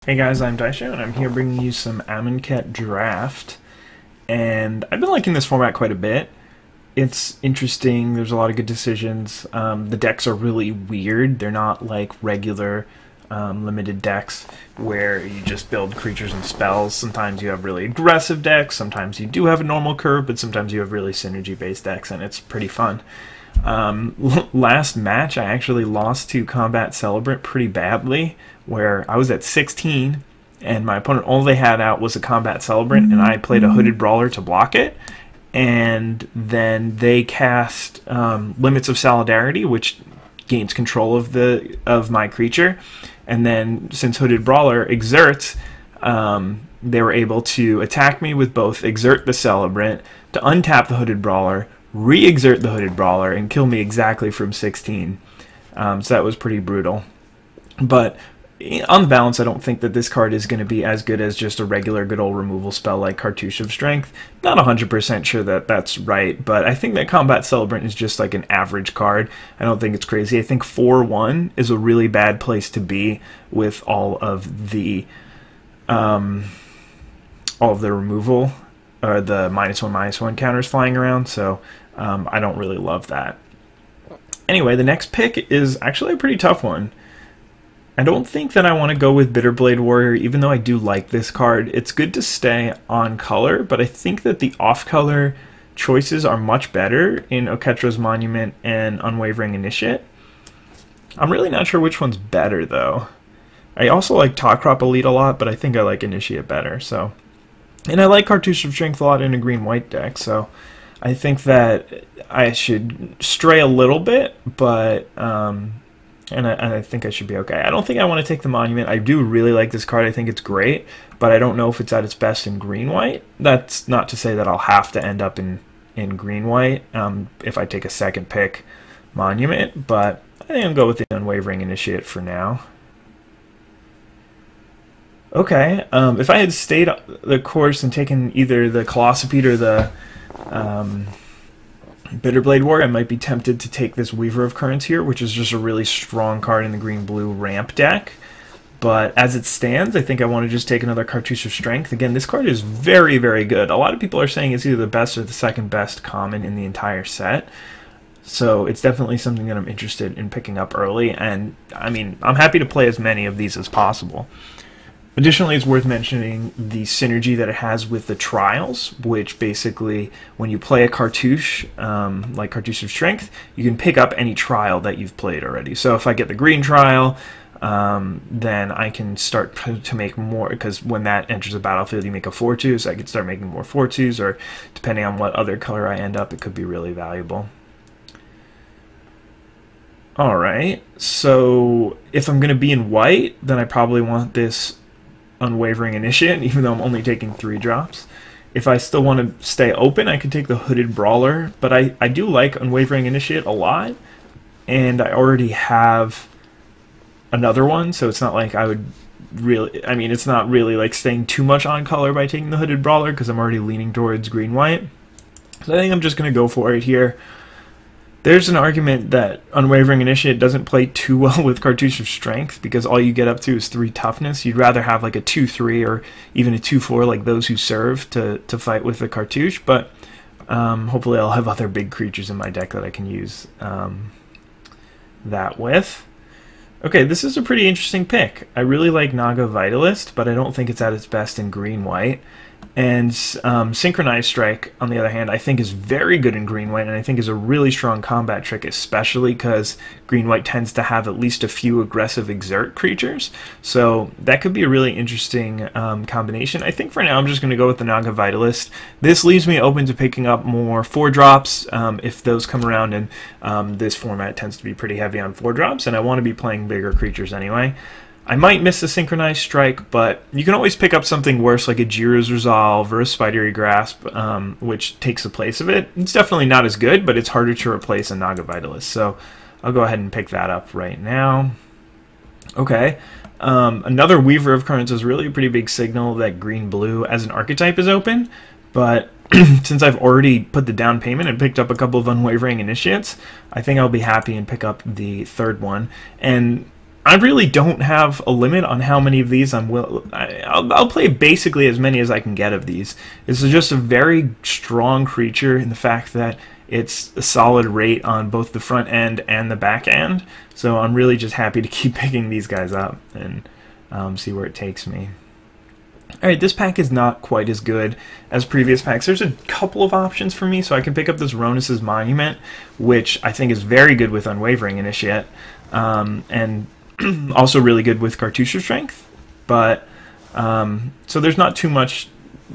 Hey guys, I'm Daisho, and I'm here bringing you some Amonkhet Draft. And I've been liking this format quite a bit. It's interesting, there's a lot of good decisions. The decks are really weird. They're not like regular limited decks where you just build creatures and spells. Sometimes you have really aggressive decks, sometimes you do have a normal curve, but sometimes you have really synergy-based decks, and it's pretty fun. Last match, I actually lost to Combat Celebrant pretty badly, where I was at 16, and my opponent, all they had out was a Combat Celebrant, and I played a Hooded Brawler to block it, and then they cast Limits of Solidarity, which gains control of my creature, and then since Hooded Brawler exerts, they were able to attack me with both Exert the Celebrant, to untap the Hooded Brawler, re-exert the Hooded Brawler, and kill me exactly from 16. So that was pretty brutal. But on the balance, I don't think that this card is going to be as good as just a regular good old removal spell like Cartouche of Strength. Not 100% sure that that's right, but I think that Combat Celebrant is just like an average card. I don't think it's crazy. I think 4-1 is a really bad place to be with all of the removal or the -1/-1 counters flying around, so I don't really love that. Anyway, the next pick is actually a pretty tough one. I don't think that I want to go with Bitterblade Warrior, even though I do like this card. It's good to stay on color, but I think that the off-color choices are much better in Oketra's Monument and Unwavering Initiate. I'm really not sure which one's better, though. I also like Tawcrop Elite a lot, but I think I like Initiate better, so... And I like Cartouche of Strength a lot in a green-white deck, so I think that I should stray a little bit, but and I think I should be okay. I don't think I want to take the Monument. I do really like this card. I think it's great, but I don't know if it's at its best in green-white. That's not to say that I'll have to end up in green-white if I take a second pick Monument, but I think I'll go with the Unwavering Initiate for now. Okay, if I had stayed the course and taken either the Colossipede or the Bitterblade Warrior, I might be tempted to take this Weaver of Currents here, which is just a really strong card in the green-blue ramp deck. But as it stands, I think I want to just take another Cartouche of Strength. Again, this card is very, very good. A lot of people are saying it's either the best or the second best common in the entire set. So it's definitely something that I'm interested in picking up early, and I mean, I'm happy to play as many of these as possible. Additionally, it's worth mentioning the synergy that it has with the trials, which basically, when you play a cartouche, like Cartouche of Strength, you can pick up any trial that you've played already. So if I get the green trial, then I can start to make more, because when that enters the battlefield, you make a 4-2, so I can start making more 4-2s, or depending on what other color I end up, it could be really valuable. Alright, so if I'm going to be in white, then I probably want this Unwavering Initiate, even though I'm only taking 3 drops. If I still want to stay open, I could take the Hooded Brawler, but I do like Unwavering Initiate a lot, and I already have another one, so it's not like I would really... I mean, it's not really like staying too much on color by taking the Hooded Brawler, because I'm already leaning towards green-white. So I think I'm just going to go for it here. There's an argument that Unwavering Initiate doesn't play too well with Cartouche of Strength because all you get up to is 3 toughness. You'd rather have like a 2-3 or even a 2-4 like those who serve to fight with the Cartouche, but hopefully I'll have other big creatures in my deck that I can use that with. Okay, this is a pretty interesting pick. I really like Naga Vitalist, but I don't think it's at its best in green-white. And Synchronized Strike, on the other hand, I think is very good in green-white, and I think is a really strong combat trick, especially because green-white tends to have at least a few aggressive exert creatures. So that could be a really interesting combination. I think for now I'm just going to go with the Naga Vitalist. This leaves me open to picking up more 4-drops if those come around, and this format tends to be pretty heavy on 4-drops, and I want to be playing bigger creatures anyway. I might miss the Synchronized Strike, but you can always pick up something worse like a Jiro's Resolve or a Spidery Grasp, which takes the place of it. It's definitely not as good, but it's harder to replace a Naga Vitalist, so I'll go ahead and pick that up right now. Okay, another Weaver of Currents is really a pretty big signal that green-blue as an archetype is open, but since I've already put the down payment and picked up a couple of Unwavering Initiates, I think I'll be happy and pick up the third one. And I really don't have a limit on how many of these I'll play basically as many as I can get of these. This is just a very strong creature in the fact that it's a solid rate on both the front end and the back end. So I'm really just happy to keep picking these guys up and see where it takes me. Alright, this pack is not quite as good as previous packs. There's a couple of options for me, so I can pick up this Ronus's Monument, which I think is very good with Unwavering Initiate, and also really good with Cartouche Strength. But so there's not too much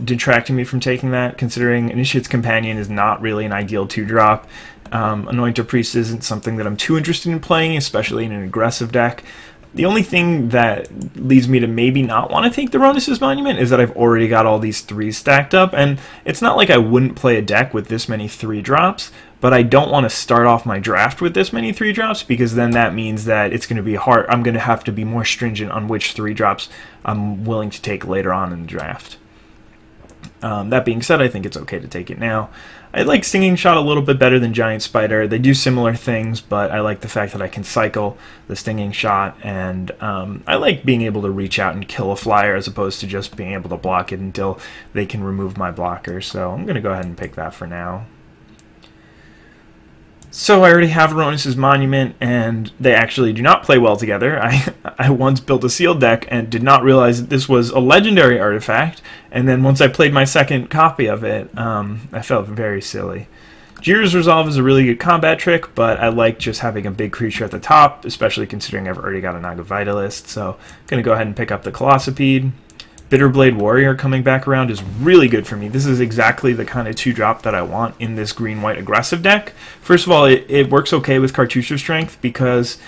detracting me from taking that, considering Initiate's Companion is not really an ideal 2-drop. Anointer Priest isn't something that I'm too interested in playing, especially in an aggressive deck. The only thing that leads me to maybe not want to take the Ronus's Monument is that I've already got all these 3s stacked up, and it's not like I wouldn't play a deck with this many 3-drops, but I don't want to start off my draft with this many 3-drops, because then that means that it's going to be hard. I'm going to have to be more stringent on which 3-drops I'm willing to take later on in the draft. That being said, I think it's okay to take it now. I like Stinging Shot a little bit better than Giant Spider. They do similar things, but I like the fact that I can cycle the Stinging Shot, and I like being able to reach out and kill a flyer as opposed to just being able to block it until they can remove my blocker. So I'm going to go ahead and pick that for now. So I already have Ronus's Monument, and they actually do not play well together. I once built a sealed deck and did not realize that this was a legendary artifact, and then once I played my second copy of it, I felt very silly. Jir's Resolve is a really good combat trick, but I like just having a big creature at the top, especially considering I've already got a Naga Vitalist, so I'm going to go ahead and pick up the Colossopede. Bitterblade Warrior coming back around is really good for me. This is exactly the kind of 2-drop that I want in this green-white aggressive deck. First of all, it works okay with Cartouche Strength because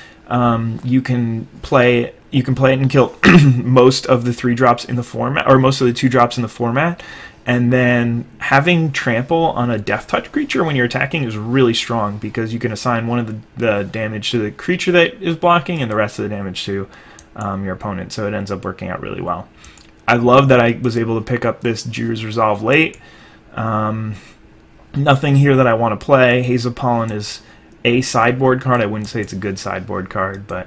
you can play it and kill most of the 3-drops in the format, or most of the 2-drops in the format. And then having Trample on a Death Touch creature when you're attacking is really strong because you can assign one of the damage to the creature that is blocking and the rest of the damage to your opponent. So it ends up working out really well. I love that I was able to pick up this Jir's Resolve late. Nothing here that I want to play. Hazel Pollen is a sideboard card. I wouldn't say it's a good sideboard card, but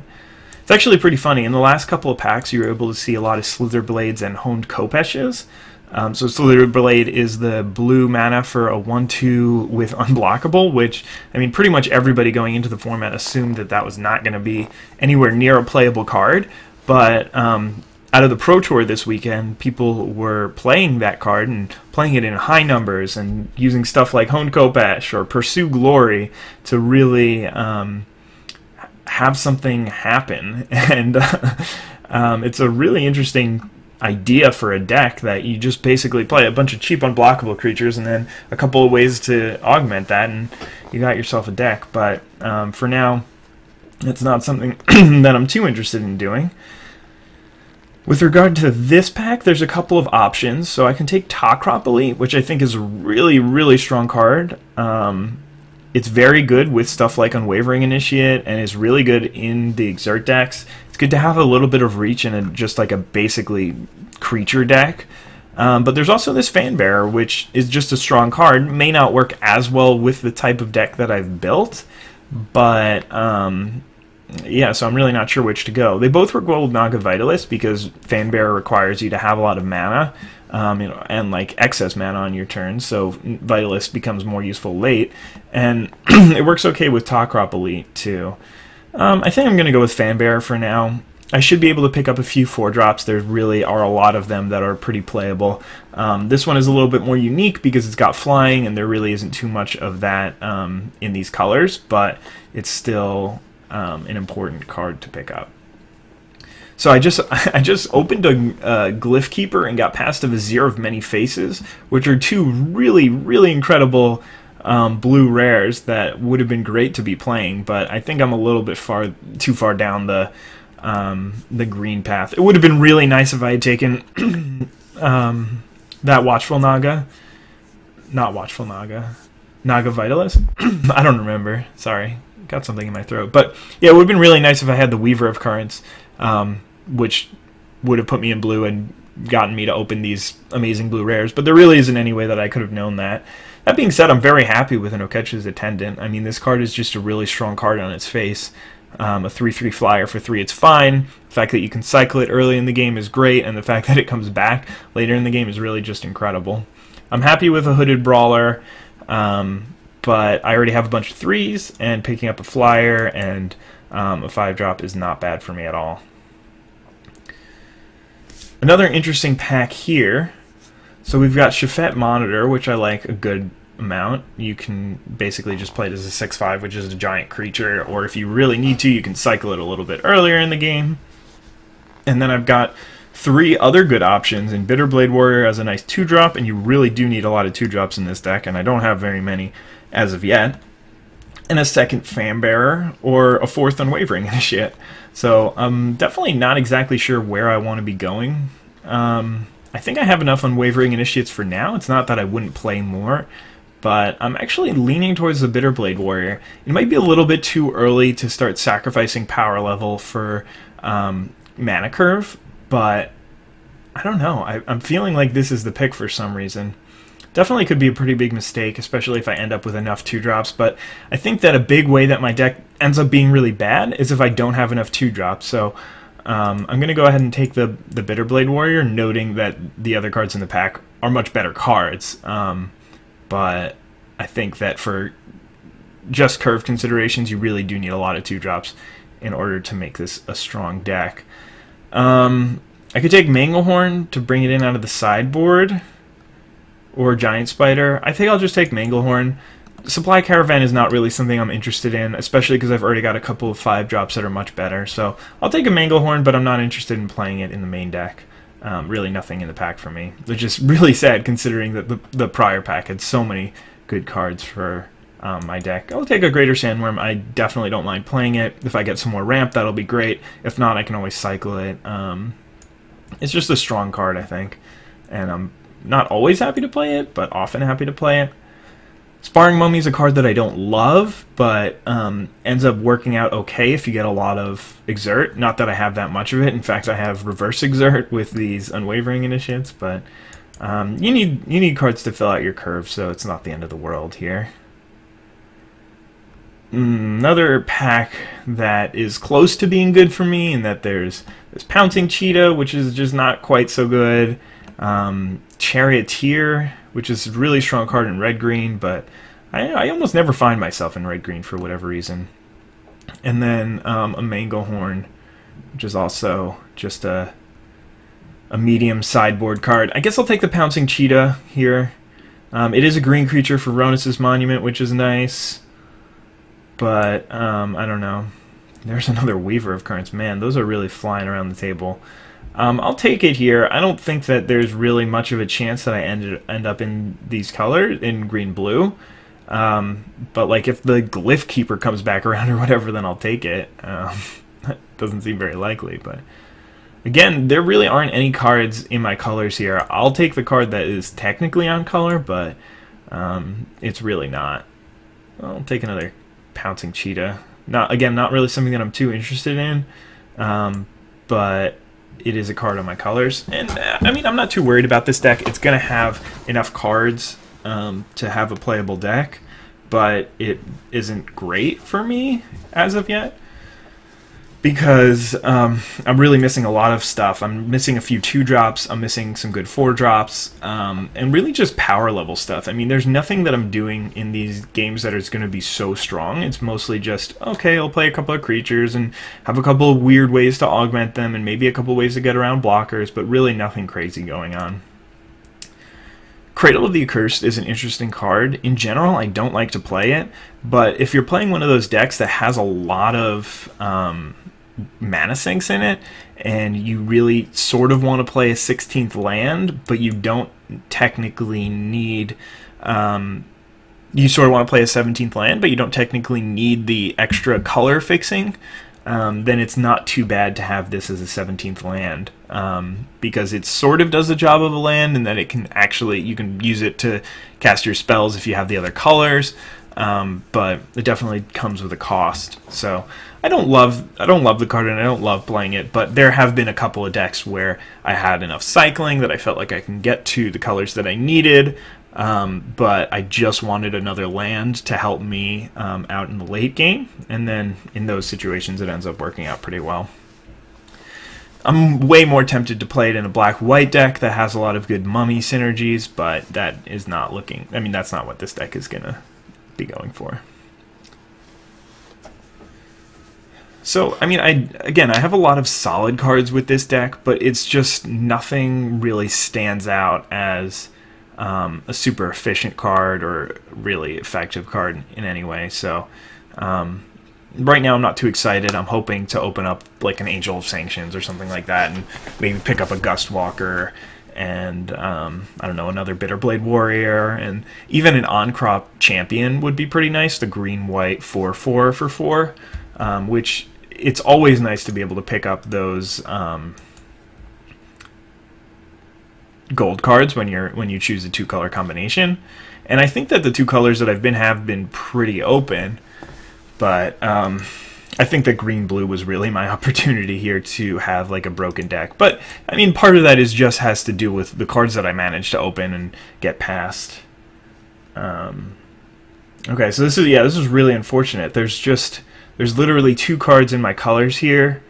it's actually pretty funny. In the last couple of packs, you were able to see a lot of Slitherblades and Honed Kopeshes. So Slitherblade is the blue mana for a 1/2 with Unblockable, which, I mean, pretty much everybody going into the format assumed that that was not going to be anywhere near a playable card, but out of the Pro Tour this weekend, people were playing that card and playing it in high numbers and using stuff like Honed Kopesh or Pursue Glory to really have something happen. And it's a really interesting idea for a deck that you just basically play a bunch of cheap unblockable creatures and then a couple of ways to augment that, and you got yourself a deck. But for now, it's not something that I'm too interested in doing. With regard to this pack, there's a couple of options. So I can take Tocrop Elite, which I think is a really, really strong card. It's very good with stuff like Unwavering Initiate and is really good in the Exert decks. It's good to have a little bit of reach in just like a basically creature deck. But there's also this Fanbearer, which is just a strong card. May not work as well with the type of deck that I've built, but yeah, so I'm really not sure which to go. They both work well with Naga Vitalist because Fanbearer requires you to have a lot of mana, and like excess mana on your turn, so Vitalist becomes more useful late, and it works okay with Tocrop Elite too. I think I'm going to go with Fanbearer for now. I should be able to pick up a few 4-drops. There really are a lot of them that are pretty playable. This one is a little bit more unique because it's got flying, and there really isn't too much of that in these colors, but it's still an important card to pick up. So I just opened a Glyph Keeper and got past a Vizier of Many Faces, which are two really, really incredible blue rares that would have been great to be playing, but I think I'm a little bit too far down the green path. It would have been really nice if I had taken that Watchful Naga, not Watchful Naga, Naga Vitalist. I don't remember. Sorry. Got something in my throat. But yeah, it would have been really nice if I had the Weaver of Currents, which would have put me in blue and gotten me to open these amazing blue rares. But there really isn't any way that I could have known that. That being said, I'm very happy with an Oketch's Attendant. I mean, this card is just a really strong card on its face. A 3/3 flyer for 3, it's fine. The fact that you can cycle it early in the game is great, and the fact that it comes back later in the game is really just incredible. I'm happy with a hooded brawler, but I already have a bunch of 3s, and picking up a flyer and a 5-drop is not bad for me at all. Another interesting pack here. So we've got Shafet Monitor, which I like a good amount. You can basically just play it as a 6/5, which is a giant creature, or if you really need to, you can cycle it a little bit earlier in the game. And then I've got 3 other good options in Bitterblade Warrior as a nice 2-drop, and you really do need a lot of 2-drops in this deck, and I don't have very many as of yet. And a second Fanbearer, or a 4th Unwavering Initiate. So I'm definitely not exactly sure where I want to be going. I think I have enough Unwavering Initiates for now. It's not that I wouldn't play more, but I'm actually leaning towards the Bitterblade Warrior. It might be a little bit too early to start sacrificing power level for mana curve, but I don't know. I'm feeling like this is the pick for some reason. Definitely could be a pretty big mistake, especially if I end up with enough 2-drops, but I think that a big way that my deck ends up being really bad is if I don't have enough 2-drops. So I'm going to go ahead and take the Bitterblade Warrior, noting that the other cards in the pack are much better cards. But I think that for just curve considerations, you really do need a lot of 2-drops in order to make this a strong deck. I could take Manglehorn to bring it in out of the sideboard, or Giant Spider. I think I'll just take Manglehorn. Supply Caravan is not really something I'm interested in, especially because I've already got a couple of 5-drops that are much better. So I'll take a Manglehorn, but I'm not interested in playing it in the main deck. Really nothing in the pack for me. Which is really sad considering that the prior pack had so many good cards for my deck. I'll take a Greater Sandworm. I definitely don't mind playing it. If I get some more ramp, that'll be great. If not, I can always cycle it. It's just a strong card, I think. And I'm not always happy to play it, but often happy to play it. Sparring Mummy is a card that I don't love, but ends up working out okay if you get a lot of Exert. Not that I have that much of it. In fact, I have Reverse Exert with these Unwavering Initiates, but you need cards to fill out your curve, so it's not the end of the world here. Another pack that is close to being good for me, and that there's Pouncing Cheetah, which is just not quite so good. Charioteer, which is a really strong card in red-green, but I almost never find myself in red-green for whatever reason. And then a Manglehorn, which is also just a medium sideboard card. I guess I'll take the Pouncing Cheetah here. It is a green creature for Ronus's Monument, which is nice, but I don't know. There's another Weaver of Currents. Man, those are really flying around the table. I'll take it here. I don't think that there's really much of a chance that I end up in these colors, in green-blue. But like if the Glyph Keeper comes back around or whatever, then I'll take it. That doesn't seem very likely, but again, there really aren't any cards in my colors here. I'll take the card that is technically on color, but it's really not. I'll take another Pouncing Cheetah. Not really something that I'm too interested in, but it is a card on my colors, and I mean, I'm not too worried about this deck. It's going to have enough cards to have a playable deck, but it isn't great for me as of yet, because I'm really missing a lot of stuff. I'm missing a few 2-drops, I'm missing some good 4-drops, and really just power level stuff. I mean, there's nothing that I'm doing in these games that is going to be so strong. It's mostly just, okay, I'll play a couple of creatures and have a couple of weird ways to augment them and maybe a couple of ways to get around blockers, but really nothing crazy going on. Cradle of the Accursed is an interesting card. In general, I don't like to play it, but if you're playing one of those decks that has a lot of mana sinks in it, and you really sort of want to play a 16th land, but you don't technically need, you sort of want to play a 17th land, but you don't technically need the extra color fixing, then it's not too bad to have this as a 17th land, because it sort of does the job of a land, and then it can actually, you can use it to cast your spells if you have the other colors, but it definitely comes with a cost. So I don't love the card, and I don't love playing it, but there have been a couple of decks where I had enough cycling that I felt like I can get to the colors that I needed, but I just wanted another land to help me out in the late game, and then in those situations it ends up working out pretty well. I'm way more tempted to play it in a black-white deck that has a lot of good mummy synergies, but that is not looking... I mean, that's not what this deck is going to be going for. So, I mean, I have a lot of solid cards with this deck, but it's just nothing really stands out as a super efficient card or really effective card in any way. So, right now I'm not too excited. I'm hoping to open up like an Angel of Sanctions or something like that and maybe pick up a Gustwalker and, I don't know, another Bitterblade Warrior, and even an on-crop Champion would be pretty nice, the green-white 4/4 for 4, which it's always nice to be able to pick up those gold cards when you choose a two-color combination. And I think that the two colors that have been pretty open. But I think that green-blue was really my opportunity here to have like a broken deck. But I mean, part of that has to do with the cards that I managed to open and get past. Okay, so this is really unfortunate. There's literally two cards in my colors here,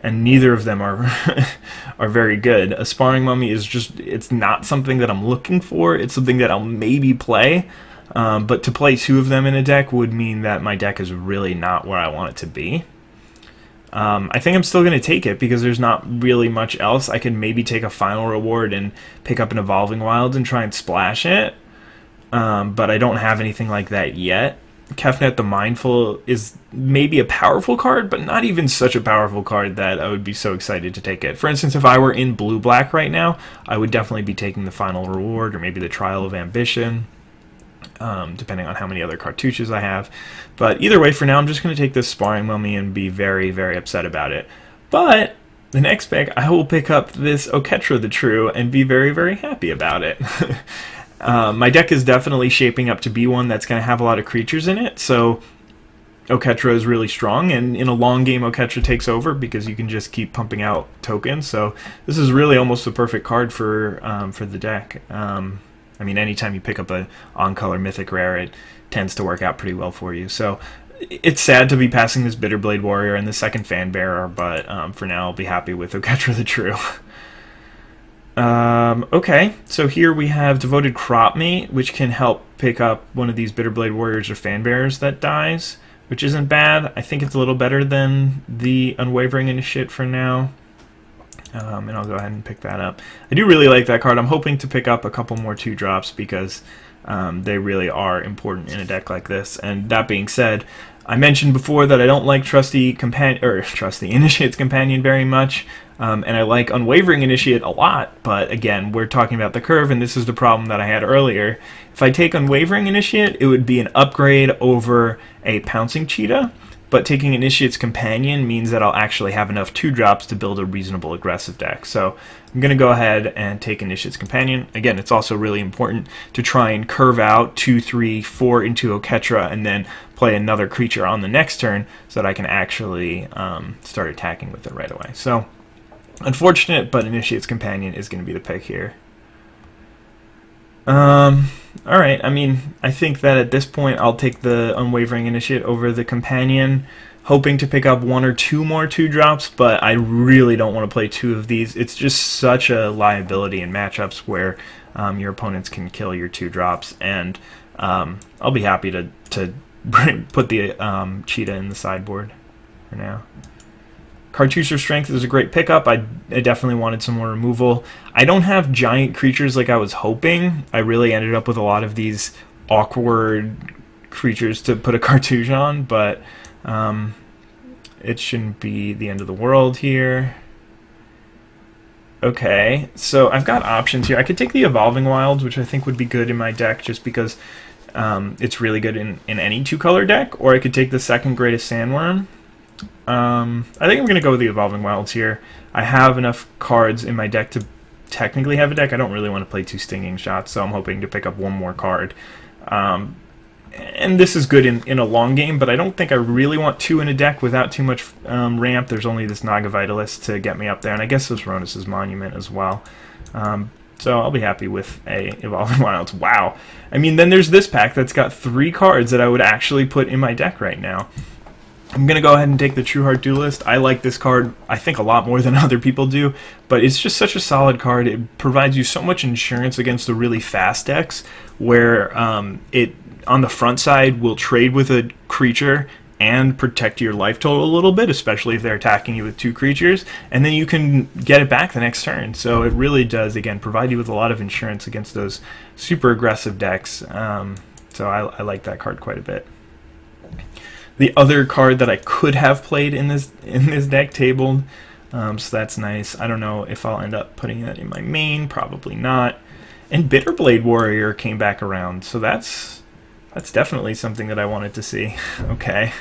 and neither of them are are very good. A Sparring Mummy it's not something that I'm looking for. It's something that I'll maybe play. But to play two of them in a deck would mean that my deck is really not where I want it to be. I think I'm still going to take it because there's not really much else. I could maybe take a final reward and pick up an Evolving Wilds and try and splash it. But I don't have anything like that yet. Kefnet the Mindful is maybe a powerful card, but not even such a powerful card that I would be so excited to take it. For instance, if I were in blue-black right now, I would definitely be taking the final reward or maybe the Trial of Ambition. Depending on how many other cartouches I have. But either way, for now, I'm just going to take this Sparring Mummy and be very, very upset about it. But the next pick, I will pick up this Oketra the True and be very, very happy about it. My deck is definitely shaping up to be one that's going to have a lot of creatures in it, so Oketra is really strong, and in a long game, Oketra takes over because you can just keep pumping out tokens, so this is really almost the perfect card for the deck. I mean, anytime you pick up a on-color mythic rare, it tends to work out pretty well for you. So it's sad to be passing this Bitterblade Warrior and the second Fan Bearer, but for now I'll be happy with Oketra the True. Okay, so here we have Devoted Cropmate, which can help pick up one of these Bitterblade Warriors or Fan Bearers that dies, which isn't bad. I think it's a little better than the Unwavering Initiate for now. And I'll go ahead and pick that up. I do really like that card. I'm hoping to pick up a couple more 2-drops because they really are important in a deck like this. And that being said, I mentioned before that I don't like Trusty Initiate's Companion very much, and I like Unwavering Initiate a lot, but again, we're talking about the curve, and this is the problem that I had earlier. If I take Unwavering Initiate, it would be an upgrade over a Pouncing Cheetah, but taking Initiate's Companion means that I'll actually have enough 2-drops to build a reasonable aggressive deck. So I'm going to go ahead and take Initiate's Companion. Again, it's also really important to try and curve out 2, 3, 4 into Oketra and then play another creature on the next turn so that I can actually start attacking with it right away. So unfortunate, but Initiate's Companion is going to be the pick here. Alright, I mean, I think that at this point I'll take the Unwavering Initiate over the Companion, hoping to pick up 1 or 2 more 2-drops, but I really don't want to play 2 of these. It's just such a liability in matchups where your opponents can kill your 2-drops, and I'll be happy to put the Cheetah in the sideboard for now. Cartouche Strength is a great pickup. I definitely wanted some more removal. I don't have giant creatures like I was hoping. I really ended up with a lot of these awkward creatures to put a cartouche on, but it shouldn't be the end of the world here. Okay, so I've got options here. I could take the Evolving Wilds, which I think would be good in my deck just because it's really good in any 2-color deck, or I could take the second Greatest Sandworm. I think I'm going to go with the Evolving Wilds here. I have enough cards in my deck to technically have a deck. I don't really want to play 2 Stinging Shots, so I'm hoping to pick up 1 more card. And this is good in a long game, but I don't think I really want 2 in a deck without too much ramp. There's only this Naga Vitalist to get me up there, and I guess this Ronus's Monument as well. So I'll be happy with a Evolving Wilds. Wow. I mean, then there's this pack that's got 3 cards that I would actually put in my deck right now. I'm going to go ahead and take the True Heart Duelist. I like this card, I think, a lot more than other people do, but it's just such a solid card. It provides you so much insurance against the really fast decks, where it, on the front side, will trade with a creature and protect your life total a little bit, especially if they're attacking you with 2 creatures, and then you can get it back the next turn. So it really does, again, provide you with a lot of insurance against those super aggressive decks. So I like that card quite a bit. The other card that I could have played in this deck tabled, so that's nice. I don't know if I'll end up putting that in my main, probably not. And Bitterblade Warrior came back around, so that's definitely something that I wanted to see. Okay.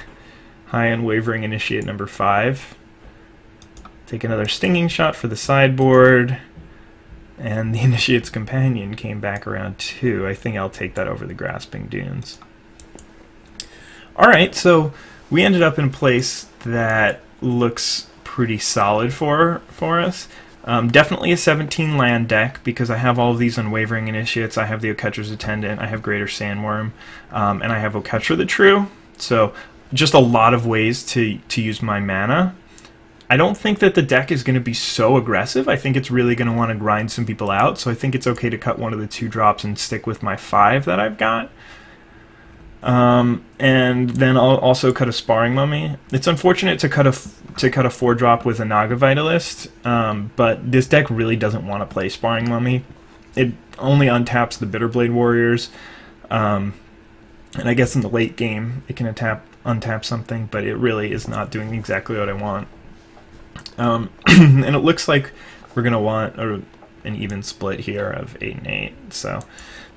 High Unwavering Initiate number 5. Take another Stinging Shot for the sideboard. And the Initiate's Companion came back around too. I think I'll take that over the Grasping Dunes. Alright, so we ended up in a place that looks pretty solid for us. Definitely a 17 land deck, because I have all of these Unwavering Initiates. I have the Oketra's Attendant, I have Greater Sandworm, and I have Oketra the True. So just a lot of ways to use my mana. I don't think that the deck is going to be so aggressive. I think it's really going to want to grind some people out, so I think it's okay to cut one of the 2 drops and stick with my 5 that I've got. And then I'll also cut a Sparring Mummy. It's unfortunate to cut a 4-drop with a Naga Vitalist, but this deck really doesn't want to play Sparring Mummy. It only untaps the Bitterblade Warriors, and I guess in the late game it can untap something, but it really is not doing exactly what I want. And it looks like we're going to want an even split here of 8 and 8, so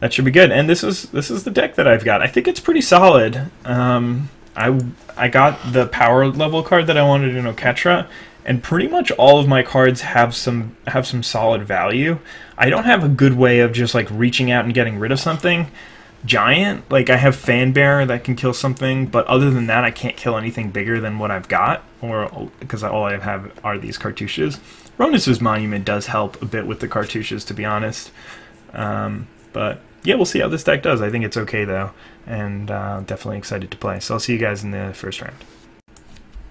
that should be good. And this is the deck that I've got. I think it's pretty solid. I got the power level card that I wanted in Oketra, and pretty much all of my cards have some solid value. I don't have a good way of just like reaching out and getting rid of something giant. Like, I have Fanbearer that can kill something, but other than that I can't kill anything bigger than what I've got, or because all I have are these cartouches. Ronus's Monument does help a bit with the cartouches, to be honest. But yeah, we'll see how this deck does. I think it's okay though, and definitely excited to play. So I'll see you guys in the first round.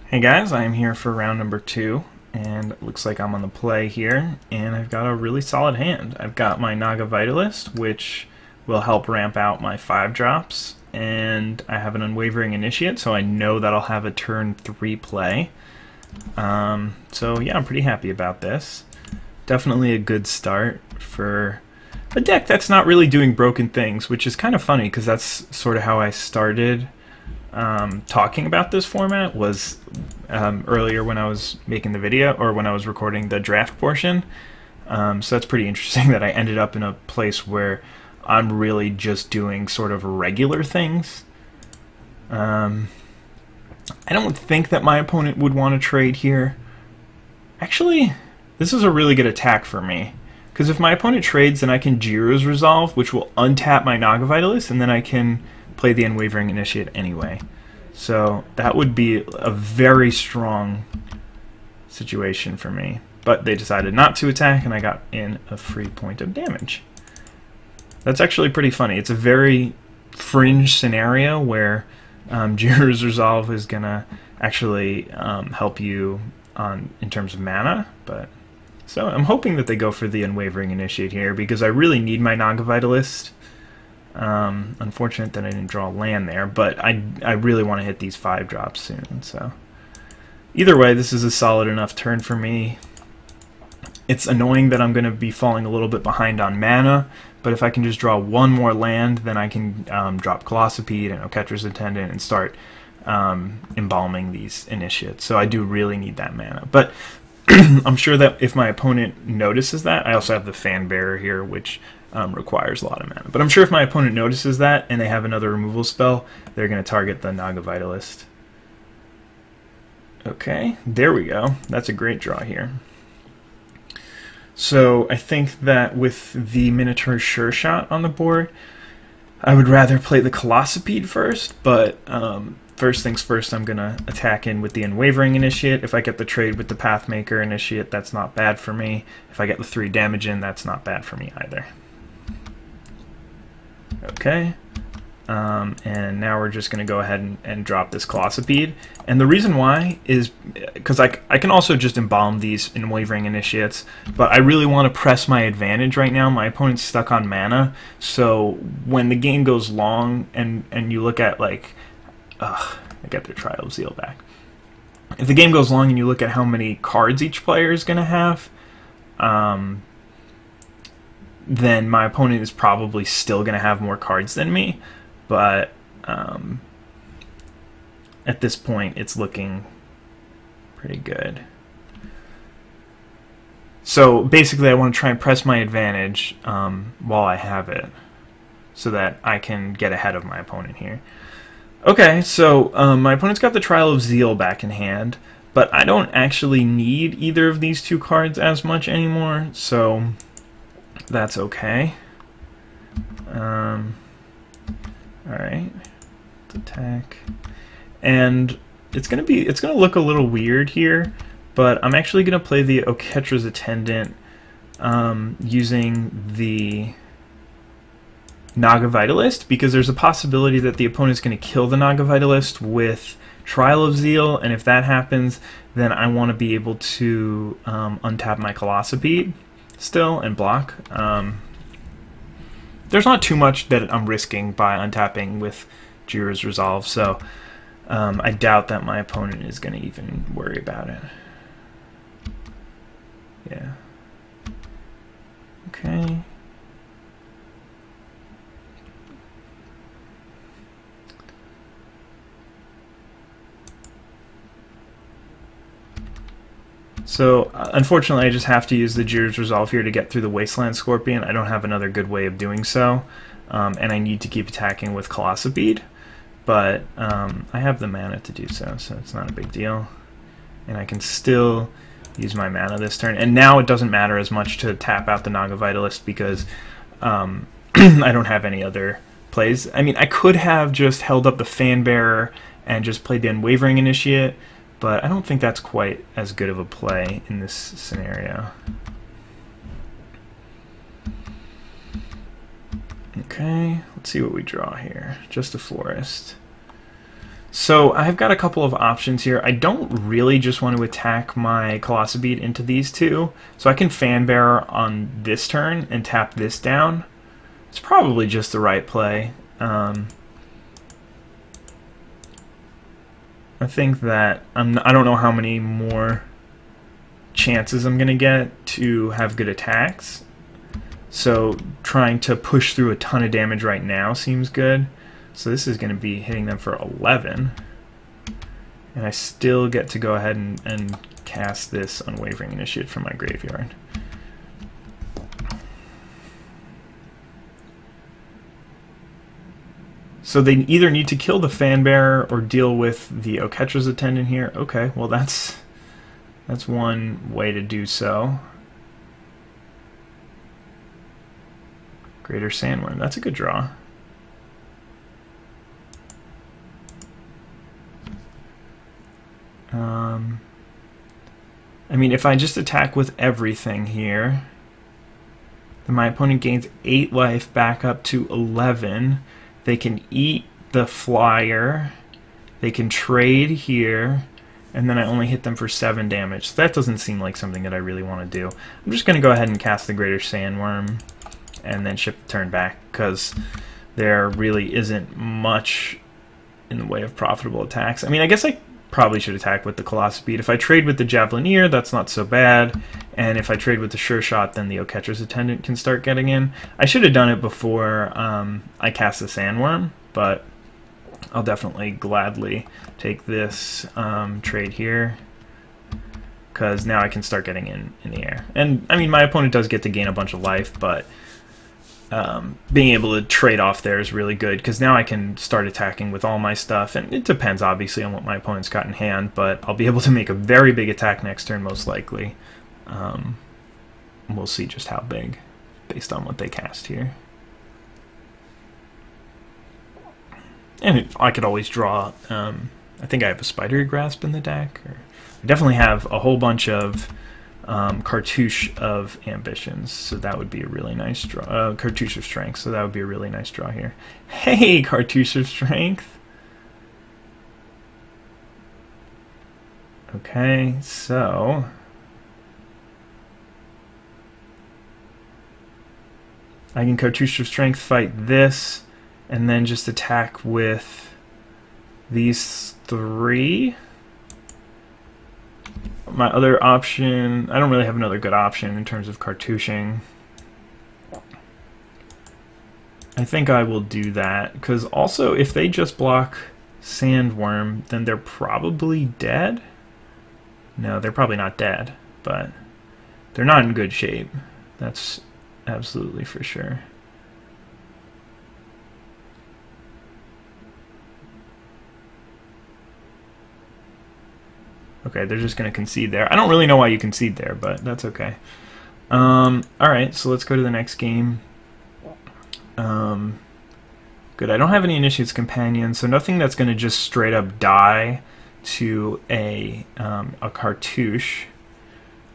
Hey guys, I am here for round number 2, and it looks like I'm on the play here, and I've got a really solid hand. I've got my Naga Vitalist, which will help ramp out my 5-drops, and I have an Unwavering Initiate, so I know that I'll have a turn 3 play. So yeah, I'm pretty happy about this. Definitely a good start for a deck that's not really doing broken things, which is kind of funny because that's sort of how I started talking about this format, was earlier when I was making the video, or when I was recording the draft portion. So that's pretty interesting that I ended up in a place where I'm really just doing sort of regular things. I don't think that my opponent would want to trade here. Actually, this is a really good attack for me, because if my opponent trades, then I can Jiro's Resolve, which will untap my Naga Vitalist, and then I can play the Unwavering Initiate anyway. So that would be a very strong situation for me. But they decided not to attack, and I got in a free point of damage. That's actually pretty funny. It's a very fringe scenario where Jiro's Resolve is going to actually help you in terms of mana. But so I'm hoping that they go for the Unwavering Initiate here, because I really need my Naga Vitalist. Unfortunate that I didn't draw land there, but I really want to hit these 5-drops soon. So either way, this is a solid enough turn for me. It's annoying that I'm going to be falling a little bit behind on mana, but if I can just draw one more land, then I can drop Colossopede and Oketra's Attendant and start embalming these initiates. So I do really need that mana. But I'm sure that if my opponent notices that, I also have the Fanbearer here, which requires a lot of mana. But I'm sure if my opponent notices that and they have another removal spell, they're going to target the Naga Vitalist. Okay, there we go. That's a great draw here. So I think that with the Minotaur Sure Shot on the board, I would rather play the Colossopede first, but first things first, I'm going to attack in with the Unwavering Initiate. If I get the trade with the Pathmaker Initiate, that's not bad for me. If I get the 3 damage in, that's not bad for me either. Okay. And now we're just going to go ahead and drop this Colossipede. And the reason why is because I can also just embalm these Unwavering Initiates, but I really want to press my advantage right now. My opponent's stuck on mana, so when the game goes long and you look at, like, I get their Trial of Zeal back. If the game goes long and you look at how many cards each player is going to have, then my opponent is probably still going to have more cards than me. But at this point, it's looking pretty good. So basically, I want to try and press my advantage while I have it, so that I can get ahead of my opponent here. Okay, so my opponent's got the Trial of Zeal back in hand, but I don't actually need either of these 2 cards as much anymore, so that's okay. Alright, let's attack. And it's gonna look a little weird here, but I'm actually gonna play the Oketra's Attendant using the Naga Vitalist, because there's a possibility that the opponent's going to kill the Naga Vitalist with Trial of Zeal, and if that happens, then I want to be able to untap my Colossipede still and block. There's not too much that I'm risking by untapping with Jira's Resolve, so I doubt that my opponent is going to even worry about it. Yeah. Okay. So, unfortunately, I just have to use the Jira's Resolve here to get through the Wasteland Scorpion. I don't have another good way of doing so, and I need to keep attacking with Colossipede, but I have the mana to do so, so it's not a big deal. And I can still use my mana this turn, and now it doesn't matter as much to tap out the Naga Vitalist because I don't have any other plays. I mean, I could have just held up the Fanbearer and just played the Unwavering Initiate, but I don't think that's quite as good of a play in this scenario. Okay, let's see what we draw here. Just a forest. So I've got a couple of options here. I don't really just want to attack my Colossipede into these 2, so I can Fanbearer on this turn and tap this down. It's probably just the right play. I think that I don't know how many more chances I'm going to get to have good attacks. So trying to push through a ton of damage right now seems good. So this is going to be hitting them for 11. And I still get to go ahead and cast this Unwavering Initiate from my graveyard. So they either need to kill the Fanbearer or deal with the Oketra's Attendant here. Okay, well that's one way to do so. Greater Sandworm, that's a good draw. I mean, if I just attack with everything here, then my opponent gains 8 life back up to 11. They can eat the flyer, they can trade here, and then I only hit them for 7 damage. So that doesn't seem like something that I really want to do. I'm just going to go ahead and cast the Greater Sandworm and then ship the turn back, because there really isn't much in the way of profitable attacks. I mean, I guess I probably should attack with the Colossipede. If I trade with the Javelineer, that's not so bad, and if I trade with the Sure Shot, then the Oketra's Attendant can start getting in. I should have done it before I cast the Sandworm, but I'll definitely gladly take this trade here, because now I can start getting in the air. And, I mean, my opponent does get to gain a bunch of life, but being able to trade off there is really good, because now I can start attacking with all my stuff, and it depends obviously on what my opponent's got in hand, but I'll be able to make a very big attack next turn most likely. We'll see just how big based on what they cast here. And I could always draw, I think I have a Spidery Grasp in the deck. I definitely have a whole bunch of Cartouche of Ambitions, so that would be a really nice draw. Cartouche of Strength, so that would be a really nice draw here. Hey, Cartouche of Strength! Okay, so... I can Cartouche of Strength fight this, and then just attack with these 3. My other option, I don't really have another good option in terms of cartouching. I think I will do that, because also if they just block Sandworm, then they're probably dead. No, they're probably not dead, but they're not in good shape. That's absolutely for sure. Okay, they're just going to concede there. I don't really know why you concede there, but that's okay. Alright, so let's go to the next game. Good, I don't have any Initiate's Companion, so nothing that's going to just straight up die to a cartouche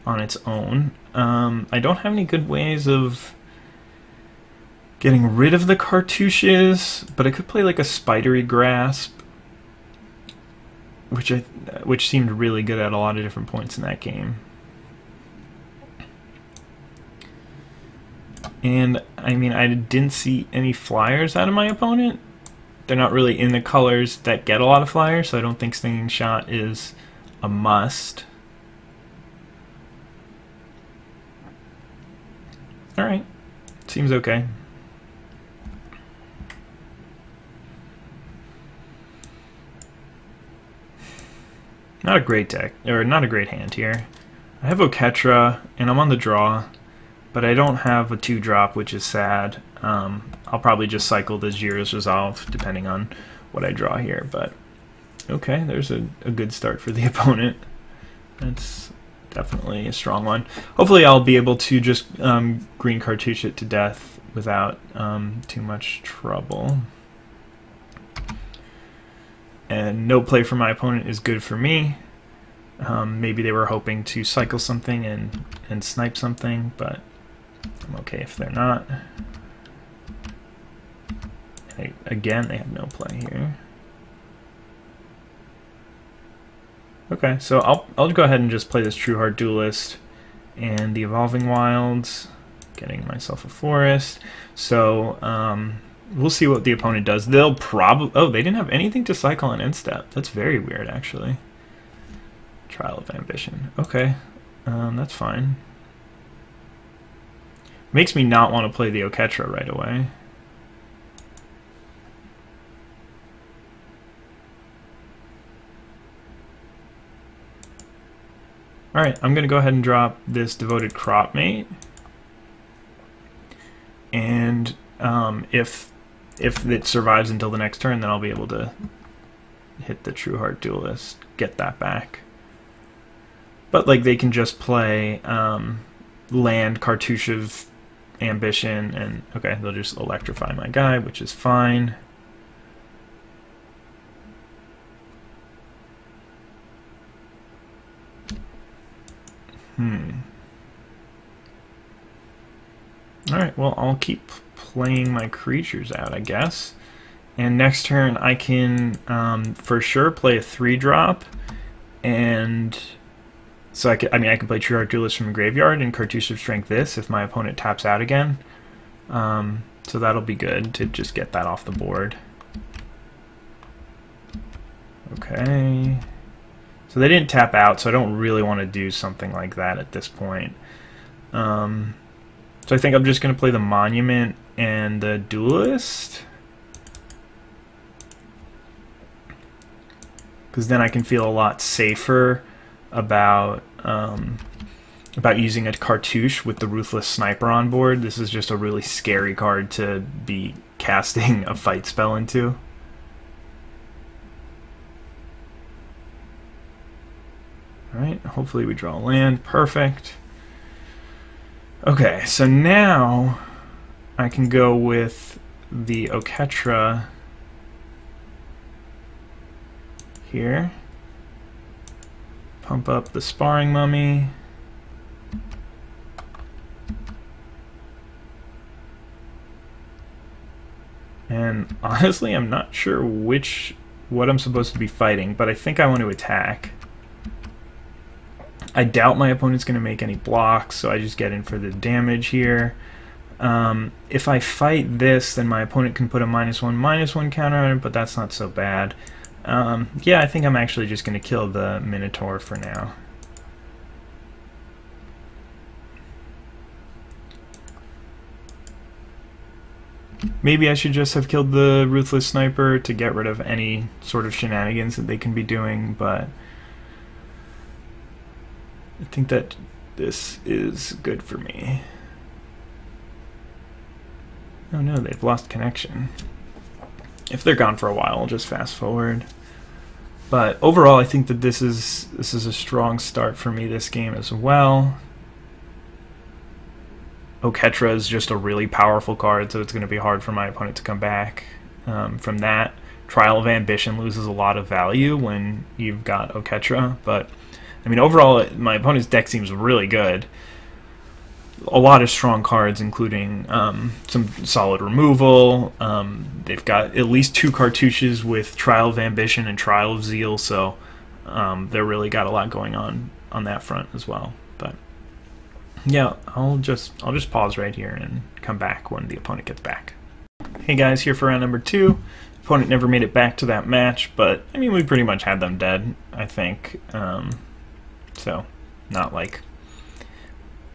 on its own. I don't have any good ways of getting rid of the cartouches, but I could play like a Spidery Grasp, which seemed really good at a lot of different points in that game. And I mean, I didn't see any flyers out of my opponent. They're not really in the colors that get a lot of flyers, so I don't think Stinging Shot is a must. Alright, seems okay. Not a great deck, or not a great hand here. I have Oketra, and I'm on the draw, but I don't have a 2-drop, which is sad. I'll probably just cycle the Jiro's Resolve, depending on what I draw here, but okay, there's a good start for the opponent. That's definitely a strong one. Hopefully I'll be able to just green cartouche it to death without too much trouble. And no play for my opponent is good for me. Maybe they were hoping to cycle something and snipe something, but I'm okay if they're not. Again, they have no play here. Okay, so I'll go ahead and just play this True Heart Duelist and the Evolving Wilds, getting myself a forest. So we'll see what the opponent does. They'll probably... Oh, they didn't have anything to cycle on Instep. That's very weird, actually. Trial of Ambition. Okay, that's fine. Makes me not want to play the Oketra right away. Alright, I'm going to go ahead and drop this Devoted Cropmate. And if it survives until the next turn, then I'll be able to hit the True Heart Duelist, get that back. But like they can just play land Cartouche of Ambition, and okay, they'll just electrify my guy, which is fine. Alright, well, I'll keep playing my creatures out, I guess. And next turn I can for sure play a 3-drop, and so I can play True Heart Duelist from the graveyard and Cartouche of Strength this if my opponent taps out again. So that'll be good to just get that off the board. Okay. So they didn't tap out, so I don't really want to do something like that at this point. So I think I'm just going to play the Monument and the Duelist, because then I can feel a lot safer about using a Cartouche with the Ruthless Sniper on board. This is just a really scary card to be casting a fight spell into. Alright, hopefully we draw land. Perfect. Okay, so now I can go with the Oketra here. Pump up the Sparring Mummy. And honestly, I'm not sure what I'm supposed to be fighting, but I think I want to attack. I doubt my opponent's going to make any blocks, so I just get in for the damage here. If I fight this, then my opponent can put a -1/-1 counter on it, but that's not so bad. Yeah, I think I'm actually just going to kill the Minotaur for now. Maybe I should just have killed the Ruthless Sniper to get rid of any sort of shenanigans that they can be doing, but I think that this is good for me. Oh no, they've lost connection. If they're gone for a while, I'll just fast forward. But overall, I think that this is a strong start for me this game as well. Oketra is just a really powerful card, so it's going to be hard for my opponent to come back from that. Trial of Ambition loses a lot of value when you've got Oketra, but I mean, overall, my opponent's deck seems really good. A lot of strong cards, including some solid removal. They've got at least 2 cartouches with Trial of Ambition and Trial of Zeal, so they're really got a lot going on that front as well. But yeah, I'll just pause right here and come back when the opponent gets back. Hey guys, here for round number 2. Opponent never made it back to that match, but I mean, we pretty much had them dead, I think. So not like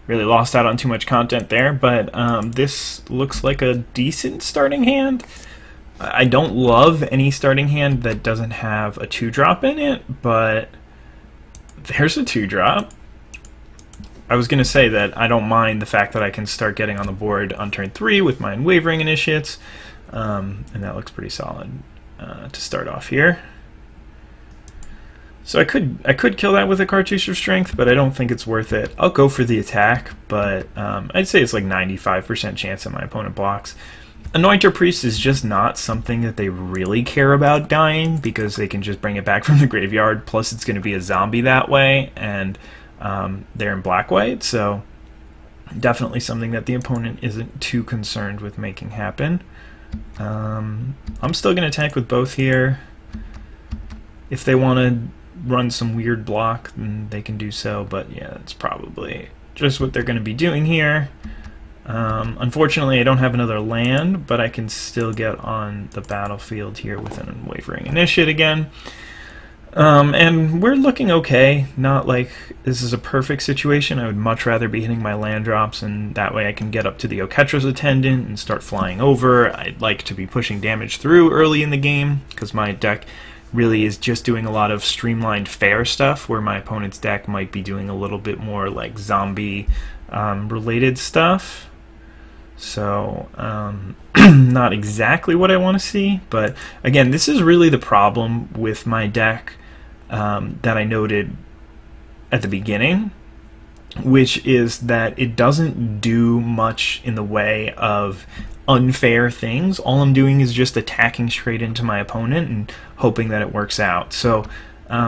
really lost out on too much content there, but this looks like a decent starting hand. I don't love any starting hand that doesn't have a 2-drop in it, but there's a 2-drop. I was going to say that I don't mind the fact that I can start getting on the board on turn 3 with my Unwavering Initiates, and that looks pretty solid to start off here. So I could kill that with a Cartouche of Strength, but I don't think it's worth it. I'll go for the attack, but I'd say it's like 95% chance that my opponent blocks. Anointer Priest is just not something that they really care about dying, because they can just bring it back from the graveyard, plus it's going to be a zombie that way, and they're in black-white, so definitely something that the opponent isn't too concerned with making happen. I'm still going to attack with both here. If they want to run some weird block, then they can do so, but yeah, that's probably just what they're going to be doing here. Unfortunately, I don't have another land, but I can still get on the battlefield here with an Unwavering Initiate again. And we're looking okay. Not like this is a perfect situation. I would much rather be hitting my land drops, and that way I can get up to the Oketra's Attendant and start flying over. I'd like to be pushing damage through early in the game, because my deck really is just doing a lot of streamlined fair stuff, where my opponent's deck might be doing a little bit more like zombie related stuff. So not exactly what I want to see, but again, this is really the problem with my deck that I noted at the beginning, which is that it doesn't do much in the way of unfair things. All I'm doing is just attacking straight into my opponent and hoping that it works out. So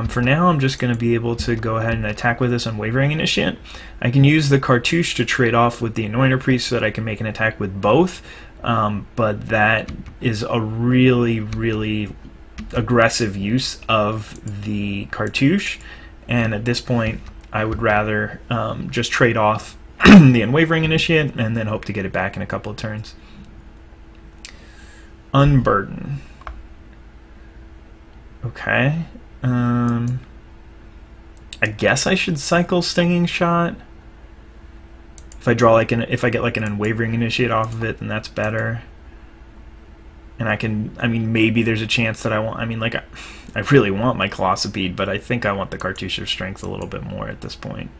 for now, I'm just going to be able to go ahead and attack with this Unwavering Initiate. I can use the Cartouche to trade off with the Anointer Priest so that I can make an attack with both, but that is a really, really aggressive use of the Cartouche, and at this point, I would rather just trade off the Unwavering Initiate and then hope to get it back in a couple of turns. Unburden. Okay. I guess I should cycle Stinging Shot. If I draw like if I get like an Unwavering Initiate off of it, then that's better. And I mean, maybe there's a chance that I really want my Colossipede, but I think I want the Cartouche of Strength a little bit more at this point.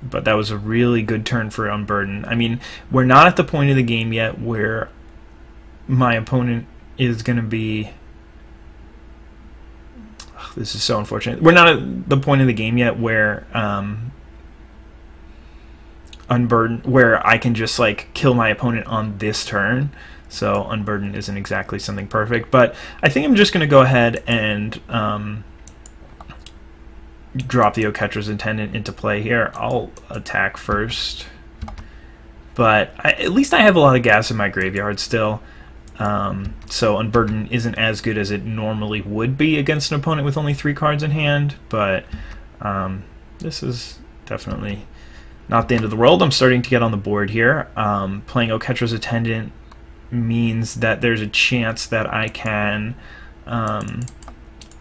But that was a really good turn for Unburden. I mean, we're not at the point of the game yet where my opponent is going to be... Ugh, this is so unfortunate. We're not at the point of the game yet where Unburden, where I can just like kill my opponent on this turn. so Unburden isn't exactly something perfect. But I think I'm just going to go ahead and drop the Oketra's Attendant into play here. I'll attack first, but at least I have a lot of gas in my graveyard still. So Unburden isn't as good as it normally would be against an opponent with only 3 cards in hand, but this is definitely not the end of the world. I'm starting to get on the board here. Playing Oketra's Attendant means that there's a chance that I can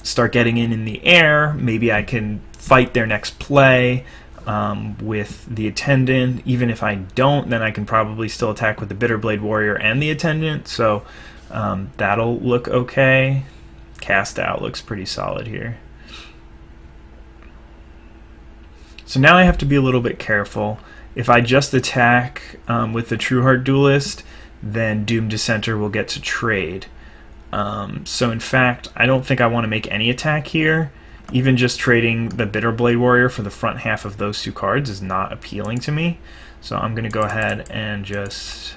start getting in the air. Maybe I can fight their next play with the Attendant. Even if I don't, then I can probably still attack with the Bitterblade Warrior and the Attendant, so that'll look okay. Cast Out looks pretty solid here. So now I have to be a little bit careful. If I just attack with the Trueheart Duelist, then Doom Dissenter will get to trade. So in fact, I don't think I want to make any attack here. Even just trading the Bitterblade Warrior for the front half of those 2 cards is not appealing to me. So I'm going to go ahead and just